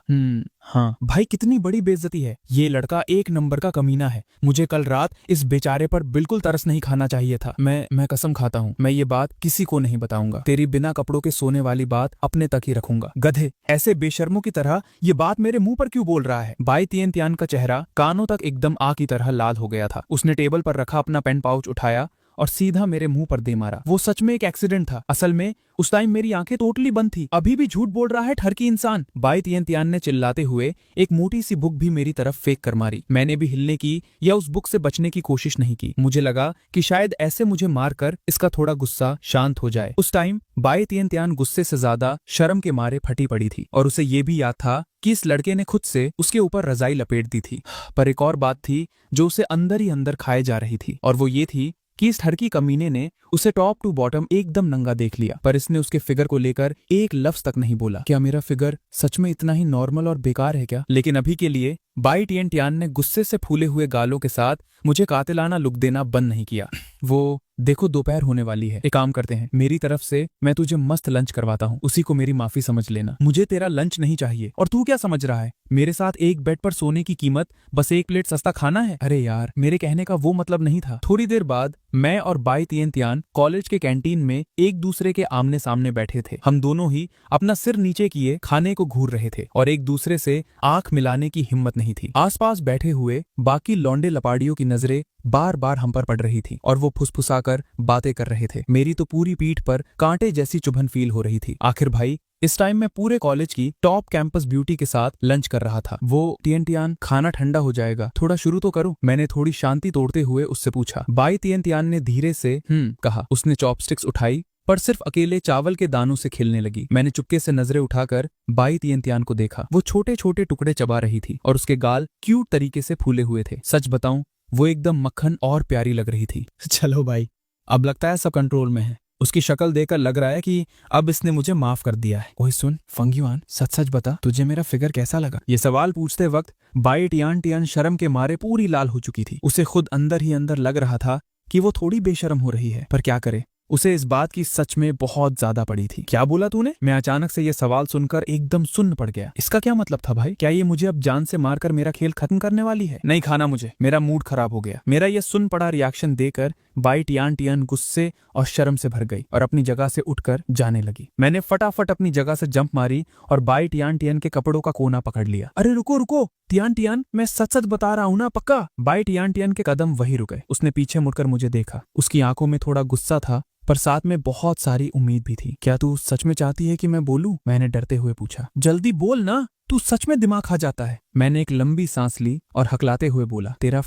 हाँ। भाई, कितनी बड़ी बेइज्जती है। ये लड़का एक नंबर का कमीना है। मुझे कल रात इस बेचारे पर बिल्कुल तरस नहीं खाना चाहिए था। मैं कसम खाता हूँ, मैं ये बात किसी को नहीं बताऊंगा। तेरी बिना कपड़ों के सोने वाली बात अपने तक ही रखूंगा। गधे, ऐसे बेशर्मों की तरह ये बात मेरे मुंह पर क्यों बोल रहा है? बाई तिएन तियान का चेहरा कानों तक एकदम आग की तरह लाल हो गया था। उसने टेबल पर रखा अपना पेन पाउच उठाया और सीधा मेरे मुंह पर दे मारा। वो सच में एक एक्सीडेंट था। असल में उस टाइम मेरी आंखें टोटली बंद थी। अभी भी झूठ बोल रहा है ठरकी इंसान। बाई तिएन तियान ने चिल्लाते हुए एक मोटी सी बुक भी मेरी तरफ फेंक कर मारी। मैंने भी हिलने की या उस बुक से बचने की कोशिश नहीं की। मुझे लगा कि शायद ऐसे मुझे मारकर इसका थोड़ा गुस्सा शांत हो जाए। उस टाइम बाई तिएन तियान गुस्से से ज्यादा शर्म के मारे फटी पड़ी थी और उसे ये भी याद था कि इस लड़के ने खुद से उसके ऊपर रजाई लपेट दी थी। पर एक और बात थी जो उसे अंदर ही अंदर खाए जा रही थी, और वो ये थी कि इस ठरकी कमीने ने उसे टॉप टू बॉटम एकदम नंगा देख लिया, पर इसने उसके फिगर को लेकर एक लफ्ज तक नहीं बोला। क्या मेरा फिगर सच में इतना ही नॉर्मल और बेकार है क्या? लेकिन अभी के लिए बाई तिएन तियान ने गुस्से से फूले हुए गालों के साथ मुझे कातिलाना लुक देना बंद नहीं किया। वो देखो, दोपहर होने वाली है। एक काम करते हैं, मेरी तरफ से मैं तुझे मस्त लंच करवाता हूँ, उसी को मेरी माफी समझ लेना। मुझे तेरा लंच नहीं चाहिए। और तू क्या समझ रहा है, मेरे साथ एक बेड पर सोने की कीमत बस एक प्लेट सस्ता खाना है? अरे यार, मेरे कहने का वो मतलब नहीं था। थोड़ी देर बाद मैं और बाई तिएन तियान कॉलेज के कैंटीन में एक दूसरे के आमने सामने बैठे थे। हम दोनों ही अपना सिर नीचे किए खाने को घूर रहे थे और एक दूसरे से आंख मिलाने की हिम्मत नहीं थी। आसपास बैठे हुए बाकी लौंडे लपाड़ियों की नजरें बार बार हम पर पड़ रही थी और वो फुसफुसाकर बातें कर रहे थे। मेरी तो पूरी पीठ पर कांटे जैसी चुभन फील हो रही थी। आखिर भाई, इस टाइम मैं पूरे कॉलेज की टॉप कैंपस ब्यूटी के साथ लंच कर रहा था। वो तिएन तियान, खाना ठंडा हो जाएगा, थोड़ा शुरू तो करो। मैंने थोड़ी शांति तोड़ते हुए उससे पूछा। बाई तिएन तियान ने धीरे से कहा। उसने चॉपस्टिक्स उठाई पर सिर्फ अकेले चावल के दानों से खिलने लगी। मैंने चुपके से नजरें उठाकर बाई तिएन तियान को देखा। वो छोटे छोटे टुकड़े चबा रही थी और उसके गाल क्यूट तरीके से फूले हुए थे। सच बताऊं, वो एकदम मक्खन और प्यारी लग रही थी। चलो भाई, अब लगता है सब कंट्रोल में है। उसकी शक्ल देखकर लग रहा है कि अब इसने मुझे माफ कर दिया है। ओए सुन फंगयुआन, सच सच बता, तुझे मेरा फिगर कैसा लगा? ये सवाल पूछते वक्त बाई तिएन तियान शर्म के मारे पूरी लाल हो चुकी थी। उसे खुद अंदर ही अंदर लग रहा था कि वो थोड़ी बेशर्म हो रही है, पर क्या करे, उसे इस बात की सच में बहुत ज्यादा पड़ी थी। क्या बोला तूने? मैं अचानक से ये सवाल सुनकर एकदम सुन्न पड़ गया। इसका क्या मतलब था भाई? क्या ये मुझे अब जान से मारकर मेरा खेल खत्म करने वाली है? नहीं खाना मुझे, मेरा मूड खराब हो गया। मेरा ये सुन पड़ा रिएक्शन देकर बाई तिएन तियान गुस्से और शर्म से भर गई और अपनी जगह से उठकर जाने लगी। मैंने फटाफट अपनी जगह से जंप मारी और बाई तिएन तियान के कपड़ों का कोना पकड़ लिया। अरे रुको रुको तियान तियान, मैं सच सच बता रहा हूँ ना, पक्का? बाई तिएन तियान के कदम वही रुक गए। उसने पीछे मुड़कर मुझे देखा। उसकी आंखों में थोड़ा गुस्सा था पर साथ में बहुत सारी उम्मीद भी थी। क्या तू सच में चाहती है कि मैं बोलूं? मैंने डरते हुए पूछा। जल्दी बोल ना, तू सच में दिमाग खा जाता है। मैंने एक लंबी सांस ली और हकलाते हुए बोला, तेरा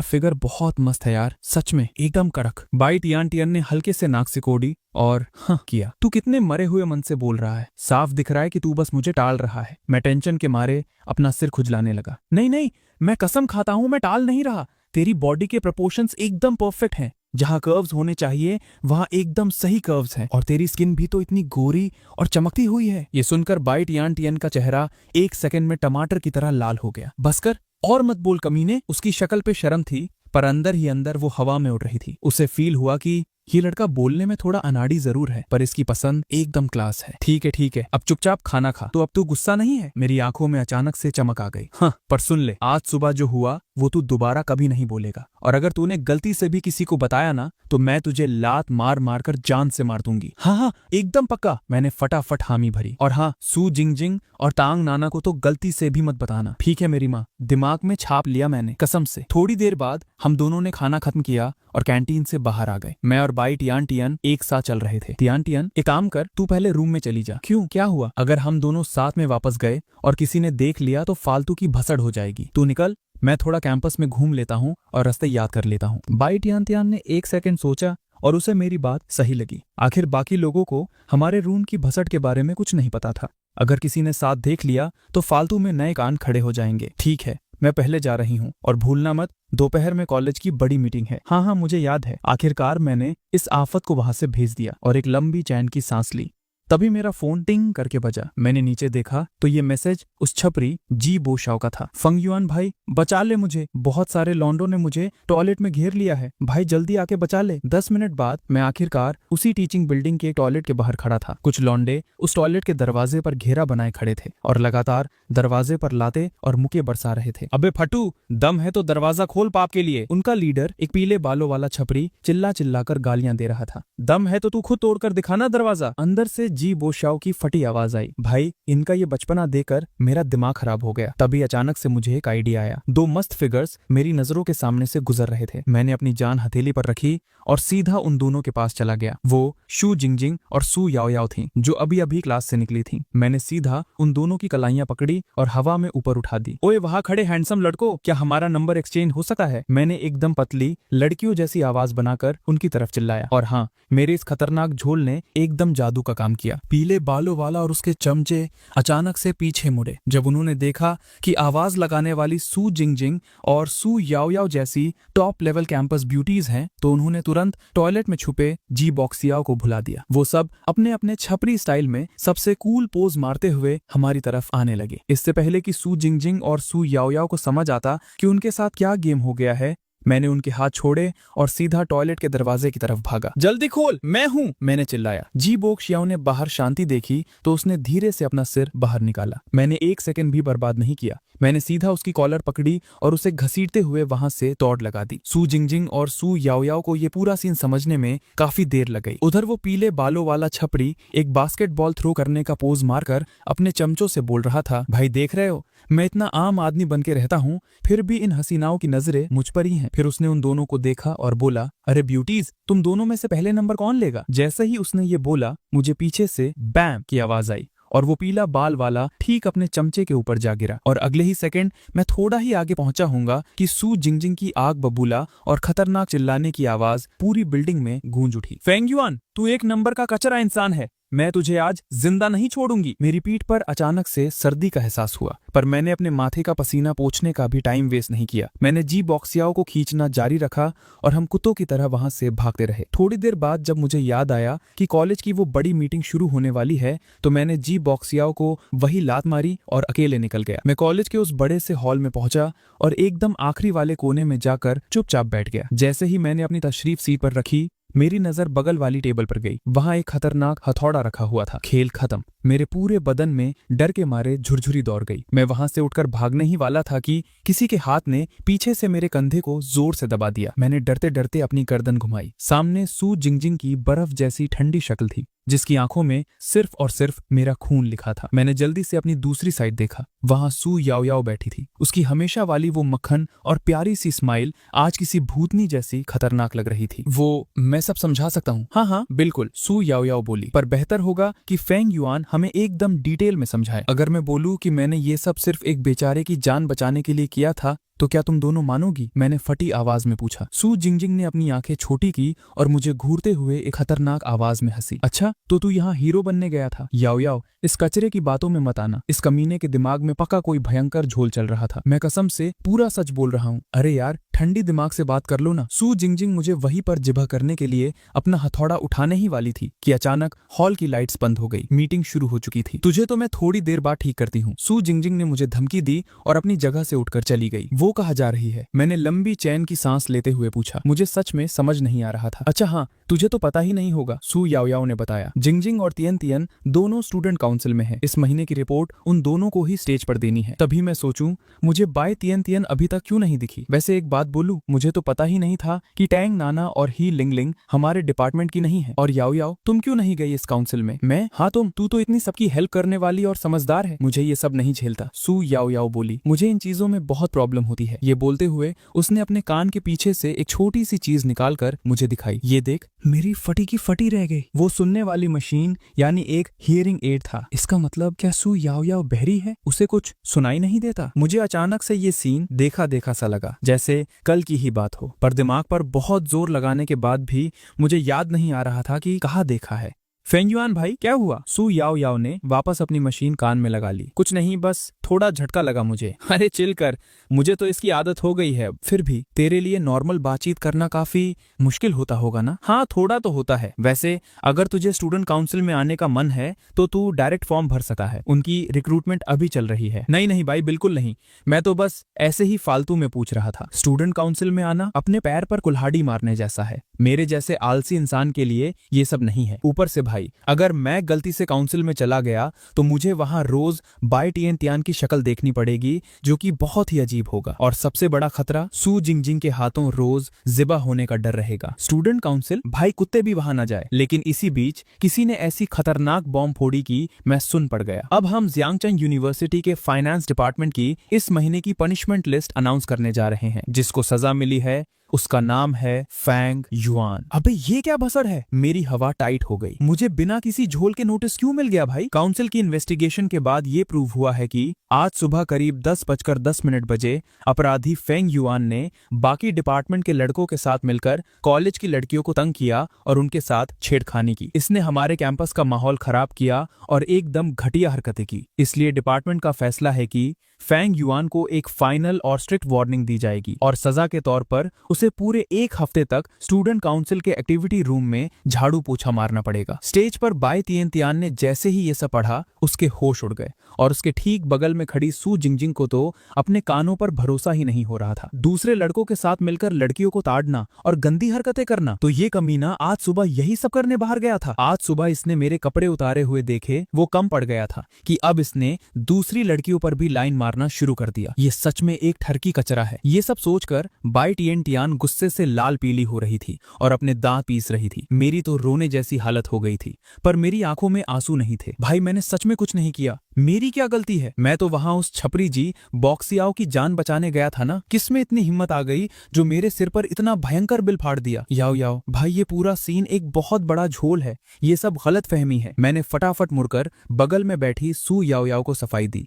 फिगर बहुत मस्त है यार, सच में एकदम कड़क। बाई तिएन तियान ने हल्के से नाक सिकोड़ी और हाँ किया। तू कितने मरे हुए मन से बोल रहा है, साफ दिख रहा है कि तू बस मुझे टाल रहा है। मैं टेंशन के मारे अपना सिर खुजलाने लगा। नहीं, मैं कसम खाता हूँ, मैं टाल नहीं रहा। तेरी बॉडी के प्रोपोर्शंस एकदम परफेक्ट हैं। जहाँ कर्व्स होने चाहिए वहाँ एकदम सही कर्व्स हैं, और तेरी स्किन भी तो इतनी गोरी और चमकती हुई है। ये सुनकर बाई तिएन तियान का चेहरा एक सेकंड में टमाटर की तरह लाल हो गया। बस कर, और मत बोल कमीने। उसकी शक्ल पे शर्म थी पर अंदर ही अंदर वो हवा में उड़ रही थी। उसे फील हुआ कि ये लड़का बोलने में थोड़ा अनाड़ी जरूर है, पर इसकी पसंद एकदम क्लास है। ठीक है, अब चुपचाप खाना खा। तो अब तू गुस्सा नहीं है? मेरी आंखों में अचानक से चमक आ गई। हाँ, पर सुन ले, आज सुबह जो हुआ वो तू दोबारा कभी नहीं बोलेगा, और अगर तूने गलती से भी किसी को बताया ना तो मैं तुझे लात मार मार कर जान से मार दूंगी। हाँ, एकदम पक्का। मैंने फटाफट हामी भरी। और हाँ, सू जिंगजिंग और तांग नाना को तो गलती से भी मत बताना। ठीक है मेरी माँ, दिमाग में छाप लिया मैंने, कसम से। थोड़ी देर बाद हम दोनों ने खाना खत्म किया और कैंटीन से बाहर आ गए। मैं और बाई टियान टियान एक साथ चल रहे थे। टियान, एक काम कर, तू पहले रूम में चली जा। क्यों, क्या हुआ? अगर हम दोनों साथ में वापस गए और किसी ने देख लिया तो फालतू की भसड़ हो जाएगी। तू निकल, मैं थोड़ा कैंपस में घूम लेता हूँ और रास्ते याद कर लेता हूँ। बाई टियान ने एक सेकंड सोचा और उसे मेरी बात सही लगी। आखिर बाकी लोगों को हमारे रूम की भसड़ के बारे में कुछ नहीं पता था। अगर किसी ने साथ देख लिया तो फालतू में नए कान खड़े हो जाएंगे। ठीक है, मैं पहले जा रही हूँ, और भूलना मत, दोपहर में कॉलेज की बड़ी मीटिंग है। हाँ, मुझे याद है। आखिरकार मैंने इस आफत को वहां से भेज दिया और एक लंबी चैन की सांस ली। तभी मेरा फोन टिंग करके बजा। मैंने नीचे देखा तो ये मैसेज उस छपरी जी बोशाओ का था। फंग युआन भाई, बचा ले मुझे, बहुत सारे लॉन्डों ने मुझे टॉयलेट में घेर लिया है, भाई जल्दी आके बचा ले। 10 मिनट बाद मैं आखिरकार उसी टीचिंग बिल्डिंग के टॉयलेट के बाहर खड़ा था। कुछ लॉन्डे उस टॉयलेट के दरवाजे पर घेरा बनाए खड़े थे और लगातार दरवाजे पर लाते और मुके बरसा रहे थे। अबे फटू, दम है तो दरवाजा खोल पाप के लिए। उनका लीडर, एक पीले बालों वाला छपरी, चिल्ला चिल्लाकर गालियां दे रहा था। दम है तो तू खुद तोड़कर दिखाना दरवाजा। अंदर से जी बोशाओ की फटी आवाज आई। भाई, इनका ये बचपना देकर मेरा दिमाग खराब हो गया। तभी अचानक से मुझे एक आइडिया आया। 2 मस्त फिगर्स मेरी नजरों के सामने से गुजर रहे थे। मैंने अपनी जान हथेली पर रखी और सीधा उन दोनों के पास चला गया। वो शू जिंगजिंग और सू याओ याओ थी, जो अभी अभी क्लास से निकली थी। मैंने सीधा उन दोनों की कलाइयां पकड़ी और हवा में ऊपर उठा दी। ओए वहां खड़े हैंडसम लड़कों, क्या हमारा नंबर एक्सचेंज हो सकता है? मैंने एकदम पतली लड़कियों जैसी आवाज बनाकर उनकी तरफ चिल्लाया। और हाँ, मेरे इस खतरनाक झोल ने एकदम जादू का काम किया। पीले बालों वाला और उसके चमचे अचानक से पीछे मुड़े। जब उन्होंने देखा कि आवाज लगाने वाली सू जिंगजिंग और सू याओ याओ जैसी टॉप लेवल कैंपस ब्यूटीज हैं, तो उन्होंने तुरंत टॉयलेट में छुपे जी बॉक्सियाओ को भुला दिया। वो सब अपने अपने छपरी स्टाइल में सबसे कूल पोज मारते हुए हमारी तरफ आने लगे। इससे पहले कि सू जिंगजिंग और सू याओ याओ को समझ आता कि उनके साथ क्या गेम हो गया है, मैंने उनके हाथ छोड़े और सीधा टॉयलेट के दरवाजे की तरफ भागा। जल्दी खोल, मैं हूं, मैंने चिल्लाया। जी बोक्शियाओ ने बाहर शांति देखी तो उसने धीरे से अपना सिर बाहर निकाला। मैंने एक सेकंड भी बर्बाद नहीं किया। मैंने सीधा उसकी कॉलर पकड़ी और उसे घसीटते हुए वहां से दौड़ लगा दी। सू जिंगजिंग और सू याओ याओ को ये पूरा सीन समझने में काफी देर लग गई। उधर वो पीले बालों वाला छपरी एक बास्केटबॉल थ्रो करने का पोज मारकर अपने चमचों से बोल रहा था, भाई देख रहे हो, मैं इतना आम आदमी बन के रहता हूँ, फिर भी इन हसीनाओं की नजरें मुझ पर ही हैं। फिर उसने उन दोनों को देखा और बोला, अरे ब्यूटीज, तुम दोनों में से पहले नंबर कौन लेगा? जैसे ही उसने ये बोला, मुझे पीछे से बैम की आवाज आई और वो पीला बाल वाला ठीक अपने चमचे के ऊपर जा गिरा। और अगले ही सेकंड मैं थोड़ा ही आगे पहुंचा हूंगा कि सू जिंगजिंग की आग बबूला और खतरनाक चिल्लाने की आवाज पूरी बिल्डिंग में गूंज उठी। फेंग युआन, तू एक नंबर का कचरा इंसान है, मैं तुझे आज जिंदा नहीं छोड़ूंगी। मेरी पीठ पर अचानक से सर्दी का एहसास हुआ, पर मैंने अपने माथे का पसीना पोंछने का भी टाइम वेस्ट नहीं किया। मैंने जी बॉक्सियाओ को खींचना जारी रखा और हम कुत्तों की तरह वहां से भागते रहे। थोड़ी देर बाद जब मुझे याद आया कि कॉलेज की वो बड़ी मीटिंग शुरू होने वाली है, तो मैंने जी बॉक्सियाओ को वही लात मारी और अकेले निकल गया। मैं कॉलेज के उस बड़े से हॉल में पहुंचा और एकदम आखिरी वाले कोने में जाकर चुपचाप बैठ गया। जैसे ही मैंने अपनी तशरीफ सीट पर रखी, मेरी नजर बगल वाली टेबल पर गई। वहां एक खतरनाक हथौड़ा रखा हुआ था। खेल खत्म। मेरे पूरे बदन में डर के मारे झुरझुरी दौड़ गई। मैं वहां से उठकर भागने ही वाला था कि किसी के हाथ ने पीछे से मेरे कंधे को जोर से दबा दिया। मैंने डरते डरते अपनी गर्दन घुमाई। सामने सू जिंगजिंग की बर्फ जैसी ठंडी शक्ल थी, जिसकी आंखों में सिर्फ और सिर्फ मेरा खून लिखा था। मैंने जल्दी से अपनी दूसरी साइड देखा। वहां सू याओ याओ बैठी थी। उसकी हमेशा वाली वो मक्खन और प्यारी सी स्माइल आज किसी भूतनी जैसी खतरनाक लग रही थी। वो, मैं सब समझा सकता हूँ। हाँ बिल्कुल, सू याओ याओ बोली, पर बेहतर होगा कि फेंग युआन हमें एकदम डिटेल में समझाए। अगर मैं बोलूँ कि मैंने ये सब सिर्फ एक बेचारे की जान बचाने के लिए किया था, तो क्या तुम दोनों मानोगी? मैंने फटी आवाज में पूछा। सू जिंगजिंग ने अपनी आंखें छोटी की और मुझे घूरते हुए एक खतरनाक आवाज में हंसी। अच्छा, तो तू यहाँ हीरो बनने गया था? याओ याओ, इस कचरे की बातों में मत आना। इस कमीने के दिमाग में पक्का कोई भयंकर झोल चल रहा था। मैं कसम से पूरा सच बोल रहा हूँ। अरे यार, ठंडी दिमाग से बात कर लो ना। सू जिंगजिंग मुझे वहीं पर जिभा करने के लिए अपना हथौड़ा उठाने ही वाली थी कि अचानक हॉल की लाइट्स बंद हो गई। मीटिंग शुरू हो चुकी थी। तुझे तो मैं थोड़ी देर बाद ठीक करती हूँ, सू जिंगजिंग ने मुझे धमकी दी और अपनी जगह से उठकर चली गई। वो कहाँ जा रही है? मैंने लंबी चैन की सांस लेते हुए पूछा। मुझे सच में समझ नहीं आ रहा था। अच्छा हाँ, तुझे तो पता ही नहीं होगा, सू याओ याओ ने बताया। जिंगजिंग और तियन तियन दोनों स्टूडेंट काउंसिल में है। इस महीने की रिपोर्ट उन दोनों को ही स्टेज पर देनी है। तभी मैं सोचूं, मुझे बाय तियन तियन अभी तक क्यों नहीं दिखी? वैसे एक बात बोलूं, मुझे तो पता ही नहीं था कि टैंग नाना और ही लिंगलिंग हमारे डिपार्टमेंट की नहीं है। और याओ याओ, तुम क्यों नहीं गई इस काउंसिल में? मैं? हाँ तू तो इतनी सबकी हेल्प करने वाली और समझदार है। मुझे ये सब नहीं झेलता, सू याओ याओ बोली। मुझे इन चीजों में बहुत प्रॉब्लम होती है। ये बोलते हुए उसने अपने कान के पीछे से एक छोटी सी चीज निकालकर मुझे दिखाई। ये देख, मेरी फटी की फटी रह गई। वो सुनने वाली मशीन यानी एक हियरिंग एड था। इसका मतलब क्या सू याओ याओ बहरी है? उसे कुछ सुनाई नहीं देता? मुझे अचानक से ये सीन देखा देखा सा लगा, जैसे कल की ही बात हो। पर दिमाग पर बहुत जोर लगाने के बाद भी मुझे याद नहीं आ रहा था कि कहाँ देखा है। फेंगयुआन भाई, क्या हुआ? सू याओ याओ ने वापस अपनी मशीन कान में लगा ली। कुछ नहीं, बस थोड़ा झटका लगा मुझे। अरे चिल कर, मुझे तो इसकी आदत हो गई है। फिर भी तेरे लिए नॉर्मल बातचीत करना काफी मुश्किल होता होगा ना? हाँ, थोड़ा तो होता है। वैसे अगर तुझे स्टूडेंट काउंसिल में आने का मन है तो तू डायरेक्ट फॉर्म भर सकता है। उनकी रिक्रूटमेंट अभी चल रही है। नहीं भाई, बिल्कुल नहीं। मैं तो बस ऐसे ही फालतू में पूछ रहा था। स्टूडेंट काउंसिल में आना अपने पैर पर कुल्हाड़ी मारने जैसा है। मेरे जैसे आलसी इंसान के लिए ये सब नहीं है। ऊपर से भाई, अगर मैं गलती से काउंसिल में चला गया तो मुझे वहां रोज बाय टियन तियान की शक्ल देखनी पड़ेगी, जो कि बहुत ही अजीब होगा। और सबसे बड़ा खतरा, सू जिंगजिंग के हाथों रोज जिबा होने का डर रहेगा। स्टूडेंट काउंसिल, भाई कुत्ते भी वहां न जाए। लेकिन इसी बीच किसी ने ऐसी खतरनाक बॉम्ब फोड़ी कि मैं सुन पड़ गया। अब हम जियांगचन यूनिवर्सिटी के फाइनेंस डिपार्टमेंट की इस महीने की पनिशमेंट लिस्ट अनाउंस करने जा रहे हैं। जिसको सजा मिली है उसका नाम है फैंग युआन। अबे ये क्या बसर है? मेरी हवा टाइट हो गई। मुझे बिना किसी झोल के नोटिस क्यों मिल गया भाई? काउंसिल की इन्वेस्टिगेशन के बाद ये प्रूव हुआ है कि आज सुबह करीब 10:10 बजे अपराधी फेंग युआन ने बाकी डिपार्टमेंट के लड़कों के साथ मिलकर कॉलेज की लड़कियों को तंग किया और उनके साथ छेड़खानी की। इसने हमारे कैंपस का माहौल खराब किया और एकदम घटिया हरकतें की। इसलिए डिपार्टमेंट का फैसला है कि फेंग युआन को एक फाइनल और स्ट्रिक्ट वार्निंग दी जाएगी और सजा के तौर पर उसे पूरे 1 हफ्ते तक स्टूडेंट काउंसिल के एक्टिविटी रूम में झाड़ू पोछा मारना पड़ेगा। स्टेज पर बाय तियन तियान ने जैसे ही ये सब पढ़ा, उसके होश उड़ गए और उसके ठीक बगल में खड़ी सू जिंगजिंग को तो अपने कानों पर भरोसा ही नहीं हो रहा था। दूसरे लड़कों के साथ मिलकर लड़कियों को ताड़ना और गंदी हरकतें करना, तो ये कमीना आज सुबह यही सब करने बाहर गया था। आज सुबह इसने मेरे कपड़े उतारे हुए देखे वो कम पड़ गया था कि अब इसने दूसरी लड़कियों पर भी लाइन मारना शुरू कर दिया। ये सच में एक ठरकी कचरा है। ये सब सोचकर बाय टियन तियान गुस्से से लाल पीली हो रही थी और अपने दांत पीस रही थी। मेरी तो रोने जैसी हालत हो गई थी, पर मेरी आंखों में आंसू नहीं थे। भाई मैंने सच में कुछ नहीं किया, मेरी क्या गलती है? मैं तो वहां उस छपरी जी बॉक्सियाओ की जान बचाने गया था ना। किसमें इतनी हिम्मत आ गई जो मेरे सिर पर इतना भयंकर बिल फाड़ दिया? याओ याओ भाई, ये पूरा सीन एक बहुत बड़ा झोल है। ये सब गलत फहमी है। मैंने फटाफट मुड़कर बगल में बैठी सू याओ याओ को सफाई दी।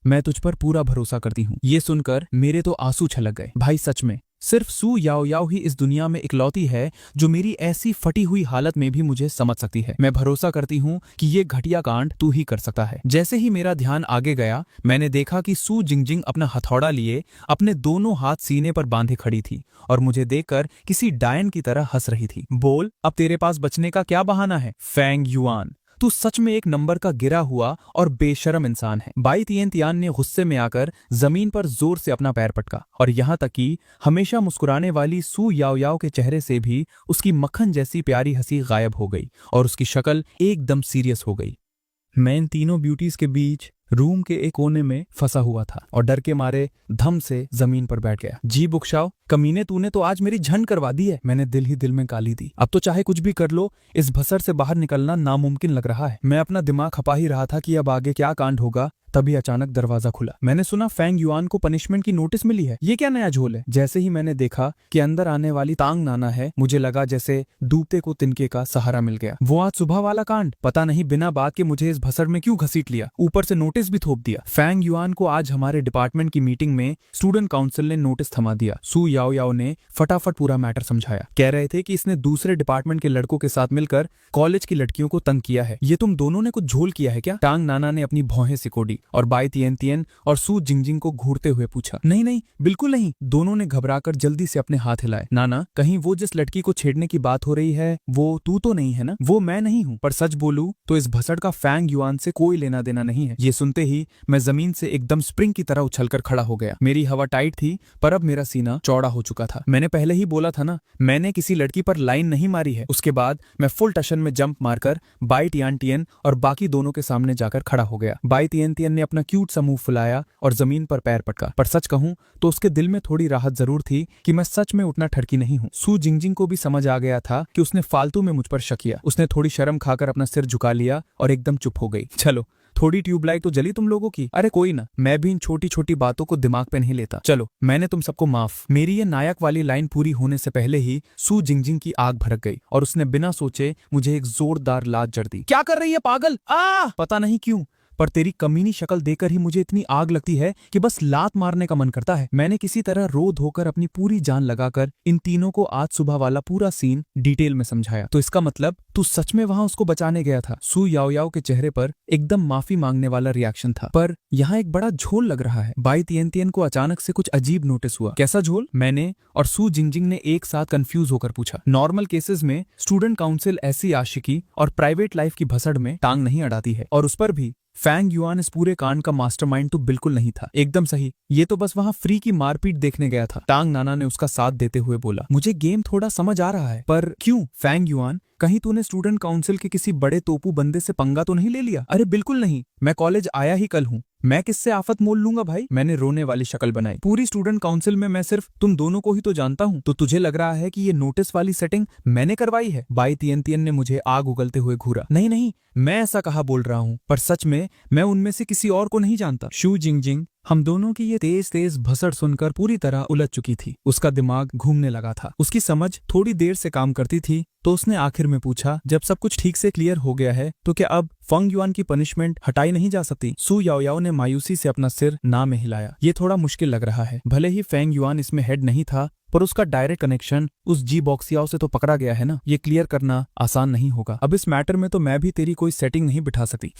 मैं तुझ पर पूरा भरोसा करती हूँ। ये सुनकर मेरे तो आंसू छलक गए। भाई सच में सिर्फ सू याओ याओ ही इस दुनिया में इकलौती है जो मेरी ऐसी फटी हुई हालत में भी मुझे समझ सकती है। मैं भरोसा करती हूँ कि ये घटिया कांड तू ही कर सकता है। जैसे ही मेरा ध्यान आगे गया, मैंने देखा कि सू जिंगजिंग अपना हथौड़ा लिए अपने दोनों हाथ सीने पर बांधे खड़ी थी और मुझे देखकर किसी डायन की तरह हंस रही थी। बोल, अब तेरे पास बचने का क्या बहाना है? फेंग युआन, तू सच में एक नंबर का गिरा हुआ और बेशरम इंसान है। बाय तियन तियान ने गुस्से में आकर जमीन पर जोर से अपना पैर पटका और यहाँ तक कि हमेशा मुस्कुराने वाली सू याओ याओ के चेहरे से भी उसकी मक्खन जैसी प्यारी हंसी गायब हो गई और उसकी शक्ल एकदम सीरियस हो गई। मैं इन तीनों ब्यूटीज के बीच रूम के एक कोने में फंसा हुआ था और डर के मारे धम से जमीन पर बैठ गया। जी बुकशाओ, कमीने तूने तो आज मेरी झंड करवा दी है। मैंने दिल ही दिल में गाली दी। अब तो चाहे कुछ भी कर लो, इस भसर से बाहर निकलना नामुमकिन लग रहा है। मैं अपना दिमाग खपा ही रहा था कि अब आगे क्या कांड होगा, तभी अचानक दरवाजा खुला। मैंने सुना फेंग युआन को पनिशमेंट की नोटिस मिली है। ये क्या नया झोल है? जैसे ही मैंने देखा कि अंदर आने वाली तांग नाना है, मुझे लगा जैसे डूबते को तिनके का सहारा मिल गया। वो आज सुबह वाला कांड, पता नहीं बिना बात के मुझे इस भसर में क्यों घसीट लिया, ऊपर से नोटिस भी थोप दिया। फेंग युआन को आज हमारे डिपार्टमेंट की मीटिंग में स्टूडेंट काउंसिल ने नोटिस थमा दिया। सू याओ याओ ने फटाफट पूरा मैटर समझाया। कह रहे थे कि इसने दूसरे डिपार्टमेंट के लड़कों के साथ मिलकर कॉलेज की लड़कियों को तंग किया है। ये तुम दोनों ने कुछ झोल किया है क्या? टांग नाना ने अपनी भौहें सिकोड़ी। ली और बाई तियन तियन और सू जिंगजिंग को घूरते हुए पूछा। नहीं नहीं, बिल्कुल नहीं। दोनों ने घबराकर जल्दी से अपने हाथ हिलाए। नाना, कहीं वो जिस लड़की को छेड़ने की बात हो रही है वो तू तो नहीं है ना? वो मैं नहीं हूँ, पर सच बोलूं तो इस भसड़ का फैंग युआन से कोई लेना देना नहीं है। ये सुनते ही मैं जमीन से एकदम स्प्रिंग की तरह उछलकर खड़ा हो गया। मेरी हवा टाइट थी, पर अब मेरा सीना चौड़ा हो चुका था। मैंने पहले ही बोला था ना, मैंने किसी लड़की पर लाइन नहीं मारी है। उसके बाद मैं फुल टशन में जंप मारकर बाई तियान तियन और बाकी दोनों के सामने जाकर खड़ा हो गया। बाई तियन तियन ने अपना क्यूट सा मुंह फुलाया और जमीन पर पैर पटका, पर सच कहूं तो उसके दिल में थोड़ी राहत जरूर थी कि मैं सच में उतना ठड़की नहीं हूं। सू जिंगजिंग को भी समझ आ गया था कि उसने फालतू में मुझ पर शक किया। उसने थोड़ी शर्म खाकर अपना सिर झुका लिया और एकदम चुप हो गई। चलो, थोड़ी ट्यूबलाइट तो जली तुम लोगों की। अरे कोई ना, मैं भी इन छोटी छोटी बातों को दिमाग पे नहीं लेता। चलो, मैंने तुम सबको माफ। मेरी ये नायक वाली लाइन पूरी होने से पहले ही सू जिंगजिंग की आग भड़क गई और उसने बिना सोचे मुझे एक जोरदार लात जड़ दी। क्या कर रही है पागल? पता नहीं क्यों, पर तेरी कमीनी शक्ल देखकर ही मुझे इतनी आग लगती है कि बस लात मारने का मन करता है। मैंने किसी तरह रो धोकर अपनी पूरी जान लगाकर इन तीनों को आज सुबह वाला पूरा सीन डिटेल में समझाया। तो इसका मतलब तू सच में वहां उसको बचाने गया था? सू याओ याओ के चेहरे पर एकदम माफी मांगने वाला रिएक्शन था, पर यहाँ एक बड़ा झोल लग रहा है। बाई तियन तियन को अचानक से कुछ अजीब नोटिस हुआ। कैसा झोल? मैंने और सू जिंगजिंग ने एक साथ कंफ्यूज होकर पूछा। नॉर्मल केसेस में स्टूडेंट काउंसिल ऐसी आशिकी और प्राइवेट लाइफ की भसड़ में टांग नहीं अड़ाती है, और उस पर भी फैंग युआन इस पूरे कांड का मास्टरमाइंड तो बिल्कुल नहीं था। एकदम सही, ये तो बस वहां फ्री की मारपीट देखने गया था। टांग नाना ने उसका साथ देते हुए बोला। मुझे गेम थोड़ा समझ आ रहा है, पर क्यों फैंग युआन? कहीं तूने स्टूडेंट काउंसिल के किसी बड़े तोपू बंदे से पंगा तो नहीं ले लिया? अरे बिल्कुल नहीं, मैं कॉलेज आया ही कल हूँ। मैं किससे आफत मोल लूंगा भाई? मैंने रोने वाली शक्ल बनाई। पूरी स्टूडेंट काउंसिल में मैं सिर्फ तुम दोनों को ही तो जानता हूँ, तो तुझे लग रहा है कि ये नोटिस वाली सेटिंग मैंने करवाई है? बाई तियन तियन ने मुझे आग उगलते हुए घूरा। नहीं नहीं, मैं ऐसा कहा बोल रहा हूँ, पर सच में मैं उनमें से किसी और को नहीं जानता। शू जिंगजिंग हम दोनों की ये तेज तेज भसड़ सुनकर पूरी तरह उलझ चुकी थी। उसका दिमाग घूमने लगा था। उसकी समझ थोड़ी देर से काम करती थी, तो उसने आखिर में पूछा, जब सब कुछ ठीक से क्लियर हो गया है तो क्या अब फंग युआन की पनिशमेंट हटाई नहीं जा सकती? सू याओ याओ ने मायूसी से अपना सिर ना में हिलाया। ये थोड़ा मुश्किल लग रहा है। भले ही फैंग युआन इसमें हेड नहीं था, पर उसका डायरेक्ट कनेक्शन उस जी बॉक्सियाओ से तो पकड़ा गया है ना। ये क्लियर करना आसान नहीं होगा। अब इस मैटर में तो मैं भी तेरी कोई सेटिंग नहीं बिठा सकती।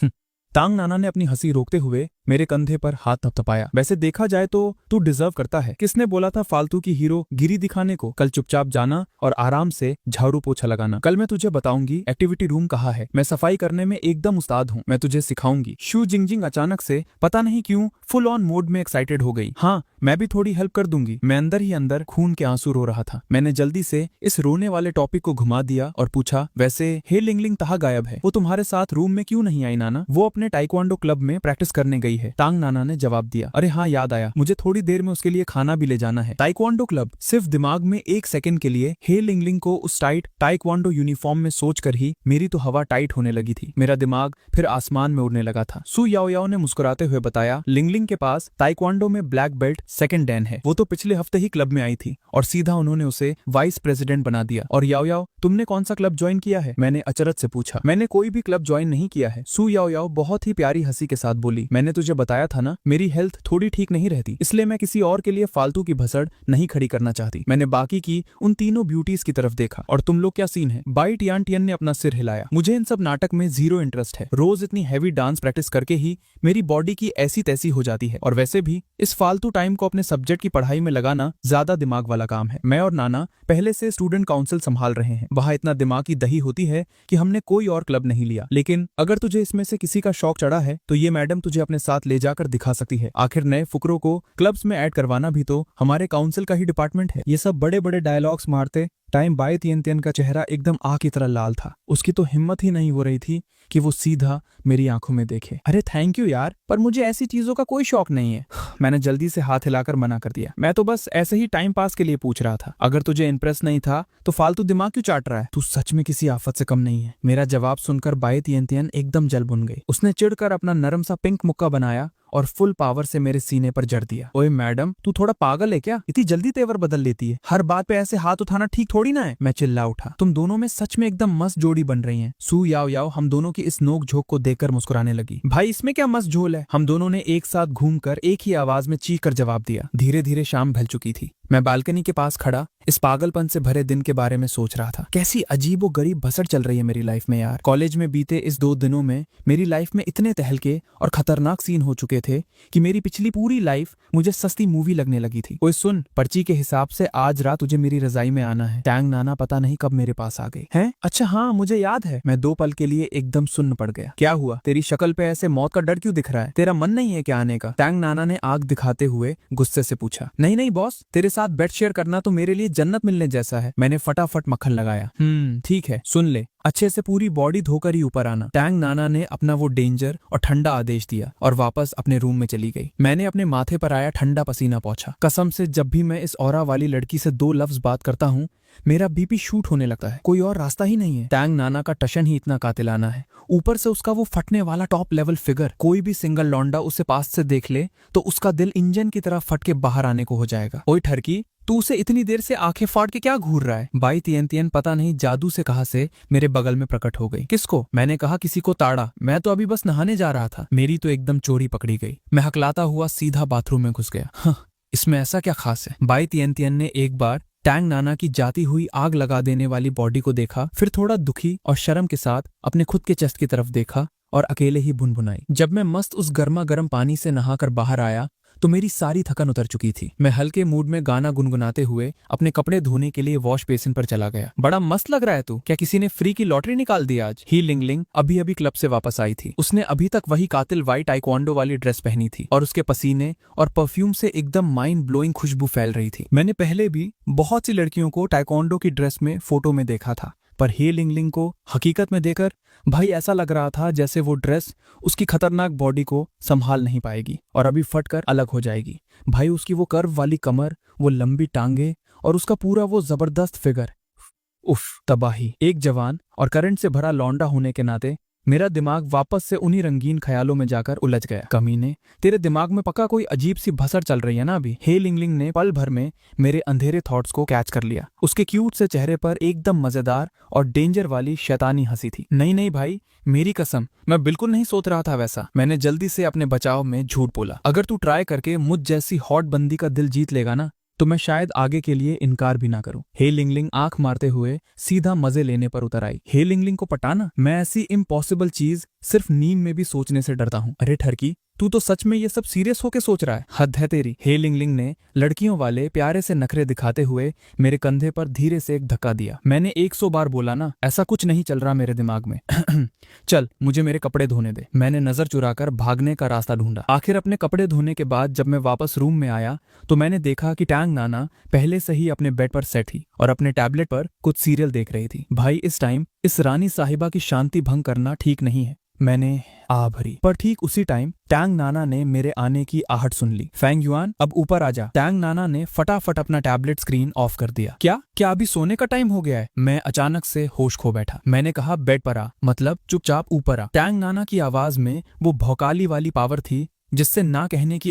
टांग नाना ने अपनी हंसी रोकते हुए मेरे कंधे पर हाथ थपथपाया। वैसे देखा जाए तो तू डिजर्व करता है। किसने बोला था फालतू की हीरो गिरी दिखाने को? कल चुपचाप जाना और आराम से झाड़ू पोछा लगाना। कल मैं तुझे बताऊंगी एक्टिविटी रूम कहाँ है। मैं सफाई करने में एकदम उस्ताद हूँ, मैं तुझे सिखाऊंगी। शू जिंगजिंग अचानक से पता नहीं क्यों फुल ऑन मोड में एक्साइटेड हो गई। हाँ, मैं भी थोड़ी हेल्प कर दूंगी। मैं अंदर ही अंदर खून के आंसू रो रहा था। मैंने जल्दी से इस रोने वाले टॉपिक को घुमा दिया और पूछा, वैसे हे लिंगलिंग कहाँ गायब है? वो तुम्हारे साथ रूम में क्यों नहीं आई नाना? वो अपने टाइक्वांडो क्लब में प्रैक्टिस करने गई है। टांग नाना ने जवाब दिया। अरे हाँ, याद आया, मुझे थोड़ी देर में उसके लिए खाना भी ले जाना है। Taekwondo club? सिर्फ दिमाग में एक सेकंड के लिए हे लिंगलिंग को उस टाइट टाइक्वांडो यूनिफॉर्म में सोचकर ही मेरी तो हवा टाइट होने लगी थी। मेरा दिमाग फिर आसमान में उड़ने लगा था। सू याओ याओ ने मुस्कुराते हुए बताया, लिंगलिंग के पास टाइक्वांडो में ब्लैक बेल्ट सेकंड डैन है। वो तो पिछले हफ्ते ही क्लब में आई थी और सीधा उन्होंने उसे वाइस प्रेसिडेंट बना दिया। और याओ याओ, तुमने कौन सा क्लब ज्वाइन किया है? मैंने अचरज से पूछा। मैंने कोई भी क्लब ज्वाइन नहीं किया है। सू याओ याओ बहुत ही प्यारी हंसी के साथ बोली। मैंने तुझे बताया था ना, मेरी हेल्थ थोड़ी ठीक नहीं रहती, इसलिए मैं किसी और के लिए फालतू की भसड़ नहीं खड़ी करना चाहती। मैंने बाकी की उन तीनों ब्यूटीज की तरफ देखा। और तुम लोग क्या सीन है? बाई तियान तियन ने अपना सिर हिलाया। मुझे इन सब नाटक में जीरो इंटरेस्ट है। रोज इतनी हैवी डांस प्रैक्टिस करके ही मेरी बॉडी की ऐसी तैसी हो जाती है, और वैसे भी इस फालतू टाइम को अपने सब्जेक्ट की पढ़ाई में लगाना ज्यादा दिमाग वाला काम है। मैं और नाना पहले से स्टूडेंट काउंसिल संभाल रहे हैं। वहाँ इतना दिमाग की दही होती है कि हमने कोई और क्लब नहीं लिया। लेकिन अगर तुझे इसमें से किसी का शौक चढ़ा है तो ये मैडम तुझे अपने साथ ले जाकर दिखा सकती है। आखिर नए फुकरों को क्लब्स में ऐड करवाना भी तो हमारे काउंसिल का ही डिपार्टमेंट है। ये सब बड़े बड़े डायलॉग्स मारते टाइम बाई तियन तियन का चेहरा एकदम आग की तरह लाल था। उसकी तो हिम्मत ही नहीं हो रही थी कि वो सीधा मेरी आंखों में देखे। अरे थैंक यू यार, पर मुझे ऐसी चीजों का कोई शौक नहीं है। मैंने जल्दी से हाथ हिलाकर मना कर दिया। मैं तो बस ऐसे ही टाइम पास के लिए पूछ रहा था। अगर तुझे इंप्रेस नहीं था तो फालतू दिमाग क्यों चाट रहा है? तू सच में किसी आफत से कम नहीं है। मेरा जवाब सुनकर बाई तियन तियन एकदम जल बुन गई। उसने चिढ़कर अपना नरम सा पिंक मुक्का बनाया और फुल पावर से मेरे सीने पर जड़ दिया। ओए मैडम, तू थोड़ा पागल है क्या? इतनी जल्दी तेवर बदल लेती है। हर बात पे ऐसे हाथ उठाना ठीक थोड़ी ना है। मैं चिल्ला उठा। तुम दोनों में सच में एकदम मस्त जोड़ी बन रही हैं। सू याओ याओ हम दोनों की इस नोक झोंक को देखकर मुस्कुराने लगी। भाई इसमें क्या मस्त झोल है? हम दोनों ने एक साथ घूमकर एक ही आवाज में चीख कर जवाब दिया। धीरे धीरे शाम ढल चुकी थी। मैं बालकनी के पास खड़ा इस पागलपन से भरे दिन के बारे में सोच रहा था। कैसी अजीब व गरीब बसर चल रही है मेरी लाइफ में यार। कॉलेज में बीते इस 2 दिनों में मेरी लाइफ में इतने तहलके और खतरनाक सीन हो चुके थे कि मेरी पिछली पूरी लाइफ मुझे सस्ती मूवी लगने लगी थी। ओए सुन, पर्ची के हिसाब से आज रात तुझे मेरी रजाई में आना है। टैंग नाना पता नहीं कब मेरे पास आ गए हैं। अच्छा हाँ, मुझे याद है। मैं 2 पल के लिए एकदम सुन्न पड़ गया। क्या हुआ? तेरी शक्ल पे ऐसे मौत का डर क्यों दिख रहा है? तेरा मन नहीं है क्या आने का? टैंग नाना ने आग दिखाते हुए गुस्से से पूछा। नहीं नहीं बॉस, तेरे साथ बेड शेयर करना तो मेरे लिए जन्नत मिलने जैसा है। मैंने फटाफट मक्खन लगाया। ठीक है, सुन ले, अच्छे से पूरी बॉडी धोकर ही ऊपर आना। टैंग नाना ने अपना वो डेंजर और ठंडा आदेश दिया और वापस अपने रूम में चली गई। मैंने अपने माथे पर आया ठंडा पसीना पोंछा। कसम से जब भी मैं इस औरा वाली लड़की से 2 लफ्ज बात करता हूँ मेरा बीपी शूट होने लगता है। कोई और रास्ता ही नहीं है। टैंग नाना का टशन ही इतना कातिलाना है, ऊपर से उसका वो फटने वाला टॉप लेवल फिगर। कोई भी सिंगल लौंडा उसे पास से देख ले तो उसका दिल इंजन की तरह फट के बाहर आने को हो जाएगा। ओए ठरकी, तू उसे इतनी देर से आंखें फाड़ के क्या घूर रहा है? बाई तियन पता नहीं जादू से कहा से मेरे बगल में प्रकट हो गई। किसको? मैंने कहा किसी को ताड़ा। मैं तो अभी बस नहाने जा रहा था। मेरी तो एकदम चोरी पकड़ी गई। मैं हकलाता हुआ सीधा बाथरूम में घुस गया। हाँ, इसमें ऐसा क्या खास है? बाई तियन ने एक बार टैंग नाना की जाती हुई आग लगा देने वाली बॉडी को देखा, फिर थोड़ा दुखी और शर्म के साथ अपने खुद के चेस्ट की तरफ देखा और अकेले ही भुनभुनाई। जब मैं मस्त उस गर्मा गर्म पानी से नहाकर बाहर आया तो मेरी सारी थकन उतर चुकी थी। मैं हल्के मूड में गाना गुनगुनाते हुए अपने कपड़े धोने के लिए वॉश बेसिन पर चला गया। बड़ा मस्त लग रहा है तू। क्या किसी ने फ्री की लॉटरी निकाल दी आज? ही लिंग लिंग अभी अभी क्लब से वापस आई थी। उसने अभी तक वही कातिल वाइट टाइक्वांडो वाली ड्रेस पहनी थी और उसके पसीने और परफ्यूम से एकदम माइंड ब्लोइंग खुशबू फैल रही थी। मैंने पहले भी बहुत सी लड़कियों को टाइक्वांडो की ड्रेस में फोटो में देखा था, पर हे लिंग लिंग को हकीकत में देखकर भाई ऐसा लग रहा था जैसे वो ड्रेस उसकी खतरनाक बॉडी को संभाल नहीं पाएगी और अभी फटकर अलग हो जाएगी। भाई उसकी वो कर्व वाली कमर, वो लंबी टांगे और उसका पूरा वो जबरदस्त फिगर, उफ तबाही। एक जवान और करंट से भरा लौंडा होने के नाते मेरा दिमाग वापस से उन्हीं रंगीन ख्यालों में जाकर उलझ गया। कमीने, तेरे दिमाग में पक्का कोई अजीब सी भसड़ चल रही है ना अभी। हे लिंगलिंग ने पल भर में मेरे अंधेरे थॉट्स को कैच कर लिया। उसके क्यूट से चेहरे पर एकदम मजेदार और डेंजर वाली शैतानी हंसी थी। नहीं नहीं भाई, मेरी कसम, मैं बिल्कुल नहीं सोच रहा था वैसा। मैंने जल्दी से अपने बचाव में झूठ बोला। अगर तू ट्राई करके मुझ जैसी हॉट बंदी का दिल जीत लेगा ना तो मैं शायद आगे के लिए इनकार भी ना करूं। हे लिंगलिंग आंख मारते हुए सीधा मजे लेने पर उतर आई। हे लिंगलिंग को पटाना, मैं ऐसी इम्पॉसिबल चीज सिर्फ नींद में भी सोचने से डरता हूं। अरे ठरकी, तू तो सच में ये सब सीरियस होके सोच रहा है? हद है तेरी। हे लिंगलिंग ने लड़कियों वाले प्यारे से नखरे दिखाते हुए मेरे कंधे पर धीरे से एक धक्का दिया। मैंने 100 बार बोला ना, ऐसा कुछ नहीं चल रहा मेरे दिमाग में। चल मुझे मेरे कपड़े धोने दे। मैंने नजर चुराकर भागने का रास्ता ढूंढा। आखिर अपने कपड़े धोने के बाद जब मैं वापस रूम में आया तो मैंने देखा कि टैंग नाना पहले से ही अपने बेड पर सेट थी और अपने टैबलेट पर कुछ सीरियल देख रही थी। भाई इस टाइम इस रानी साहिबा की शांति भंग करना ठीक नहीं है। मैंने आ भरी, पर ठीक उसी टाइम टैंग नाना ने मेरे आने की आहट सुन ली। फैंग युआन, अब ऊपर आ जा। टैंग नाना ने फटाफट अपना टैबलेट स्क्रीन ऑफ कर दिया। क्या अभी सोने का टाइम हो गया है? मैं अचानक से होश खो बैठा। मैंने कहा बेड पर आ, मतलब चुपचाप ऊपर आ। टैंग नाना की आवाज में वो भौकाली वाली पावर थी जिससे ना कहने की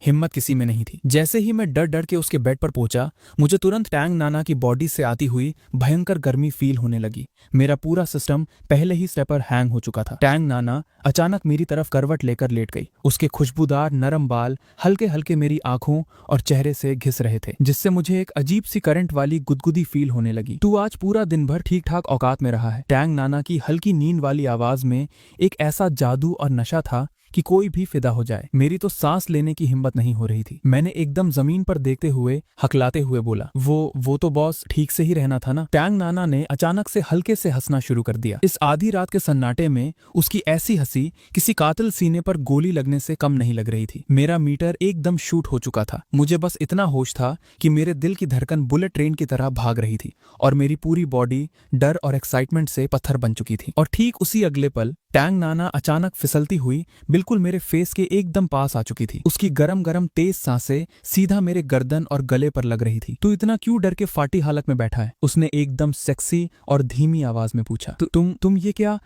हिम्मत किसी में नहीं थी। जैसे ही मैं डर डर के उसके बेड पर पहुंचा, मुझे तुरंत टैंग नाना की बॉडी से आती हुई भयंकर गर्मी फील होने लगी। मेरा पूरा सिस्टम पहले ही स्टेप पर हैंग हो चुका था। टैंग नाना अचानक मेरी तरफ करवट लेकर लेट गई। उसके खुशबूदार नरम बाल हल्के हल्के मेरी आंखों और चेहरे से घिस रहे थे, जिससे मुझे एक अजीब सी करंट वाली गुदगुदी फील होने लगी। तू आज पूरा दिन भर ठीक ठाक औकात में रहा है। टैंग नाना की हल्की नींद वाली आवाज में एक ऐसा जादू और नशा था कि कोई भी फिदा हो जाए। मेरी तो सांस लेने की हिम्मत नहीं हो रही थी। मैंने एकदम जमीन पर देखते हुए हकलाते हुए बोला, वो तो बॉस ठीक से ही रहना था ना। टैंग नाना ने अचानक से हल्के से हंसना शुरू कर दिया। इस आधी रात के सन्नाटे में उसकी ऐसी हंसी किसी कातिल सीने पर गोली लगने से कम नहीं लग रही थी। मेरा मीटर एकदम शूट हो चुका था। मुझे बस इतना होश था कि मेरे दिल की धड़कन बुलेट ट्रेन की तरह भाग रही थी और मेरी पूरी बॉडी डर और एक्साइटमेंट से पत्थर बन चुकी थी। और ठीक उसी अगले पल टैंग नाना अचानक फिसलती हुई बिल्कुल मेरे फेस के एकदम पास आ चुकी थी। उसकी गरम गरम तेज सांसें सीधा मेरे गर्दन और गले पर लग रही थी। तू इतना क्यों डर के फाटी हालत में बैठा है? उसने एकदम सेक्सी और धीमी आवाज में पूछा। तुम ये क्या?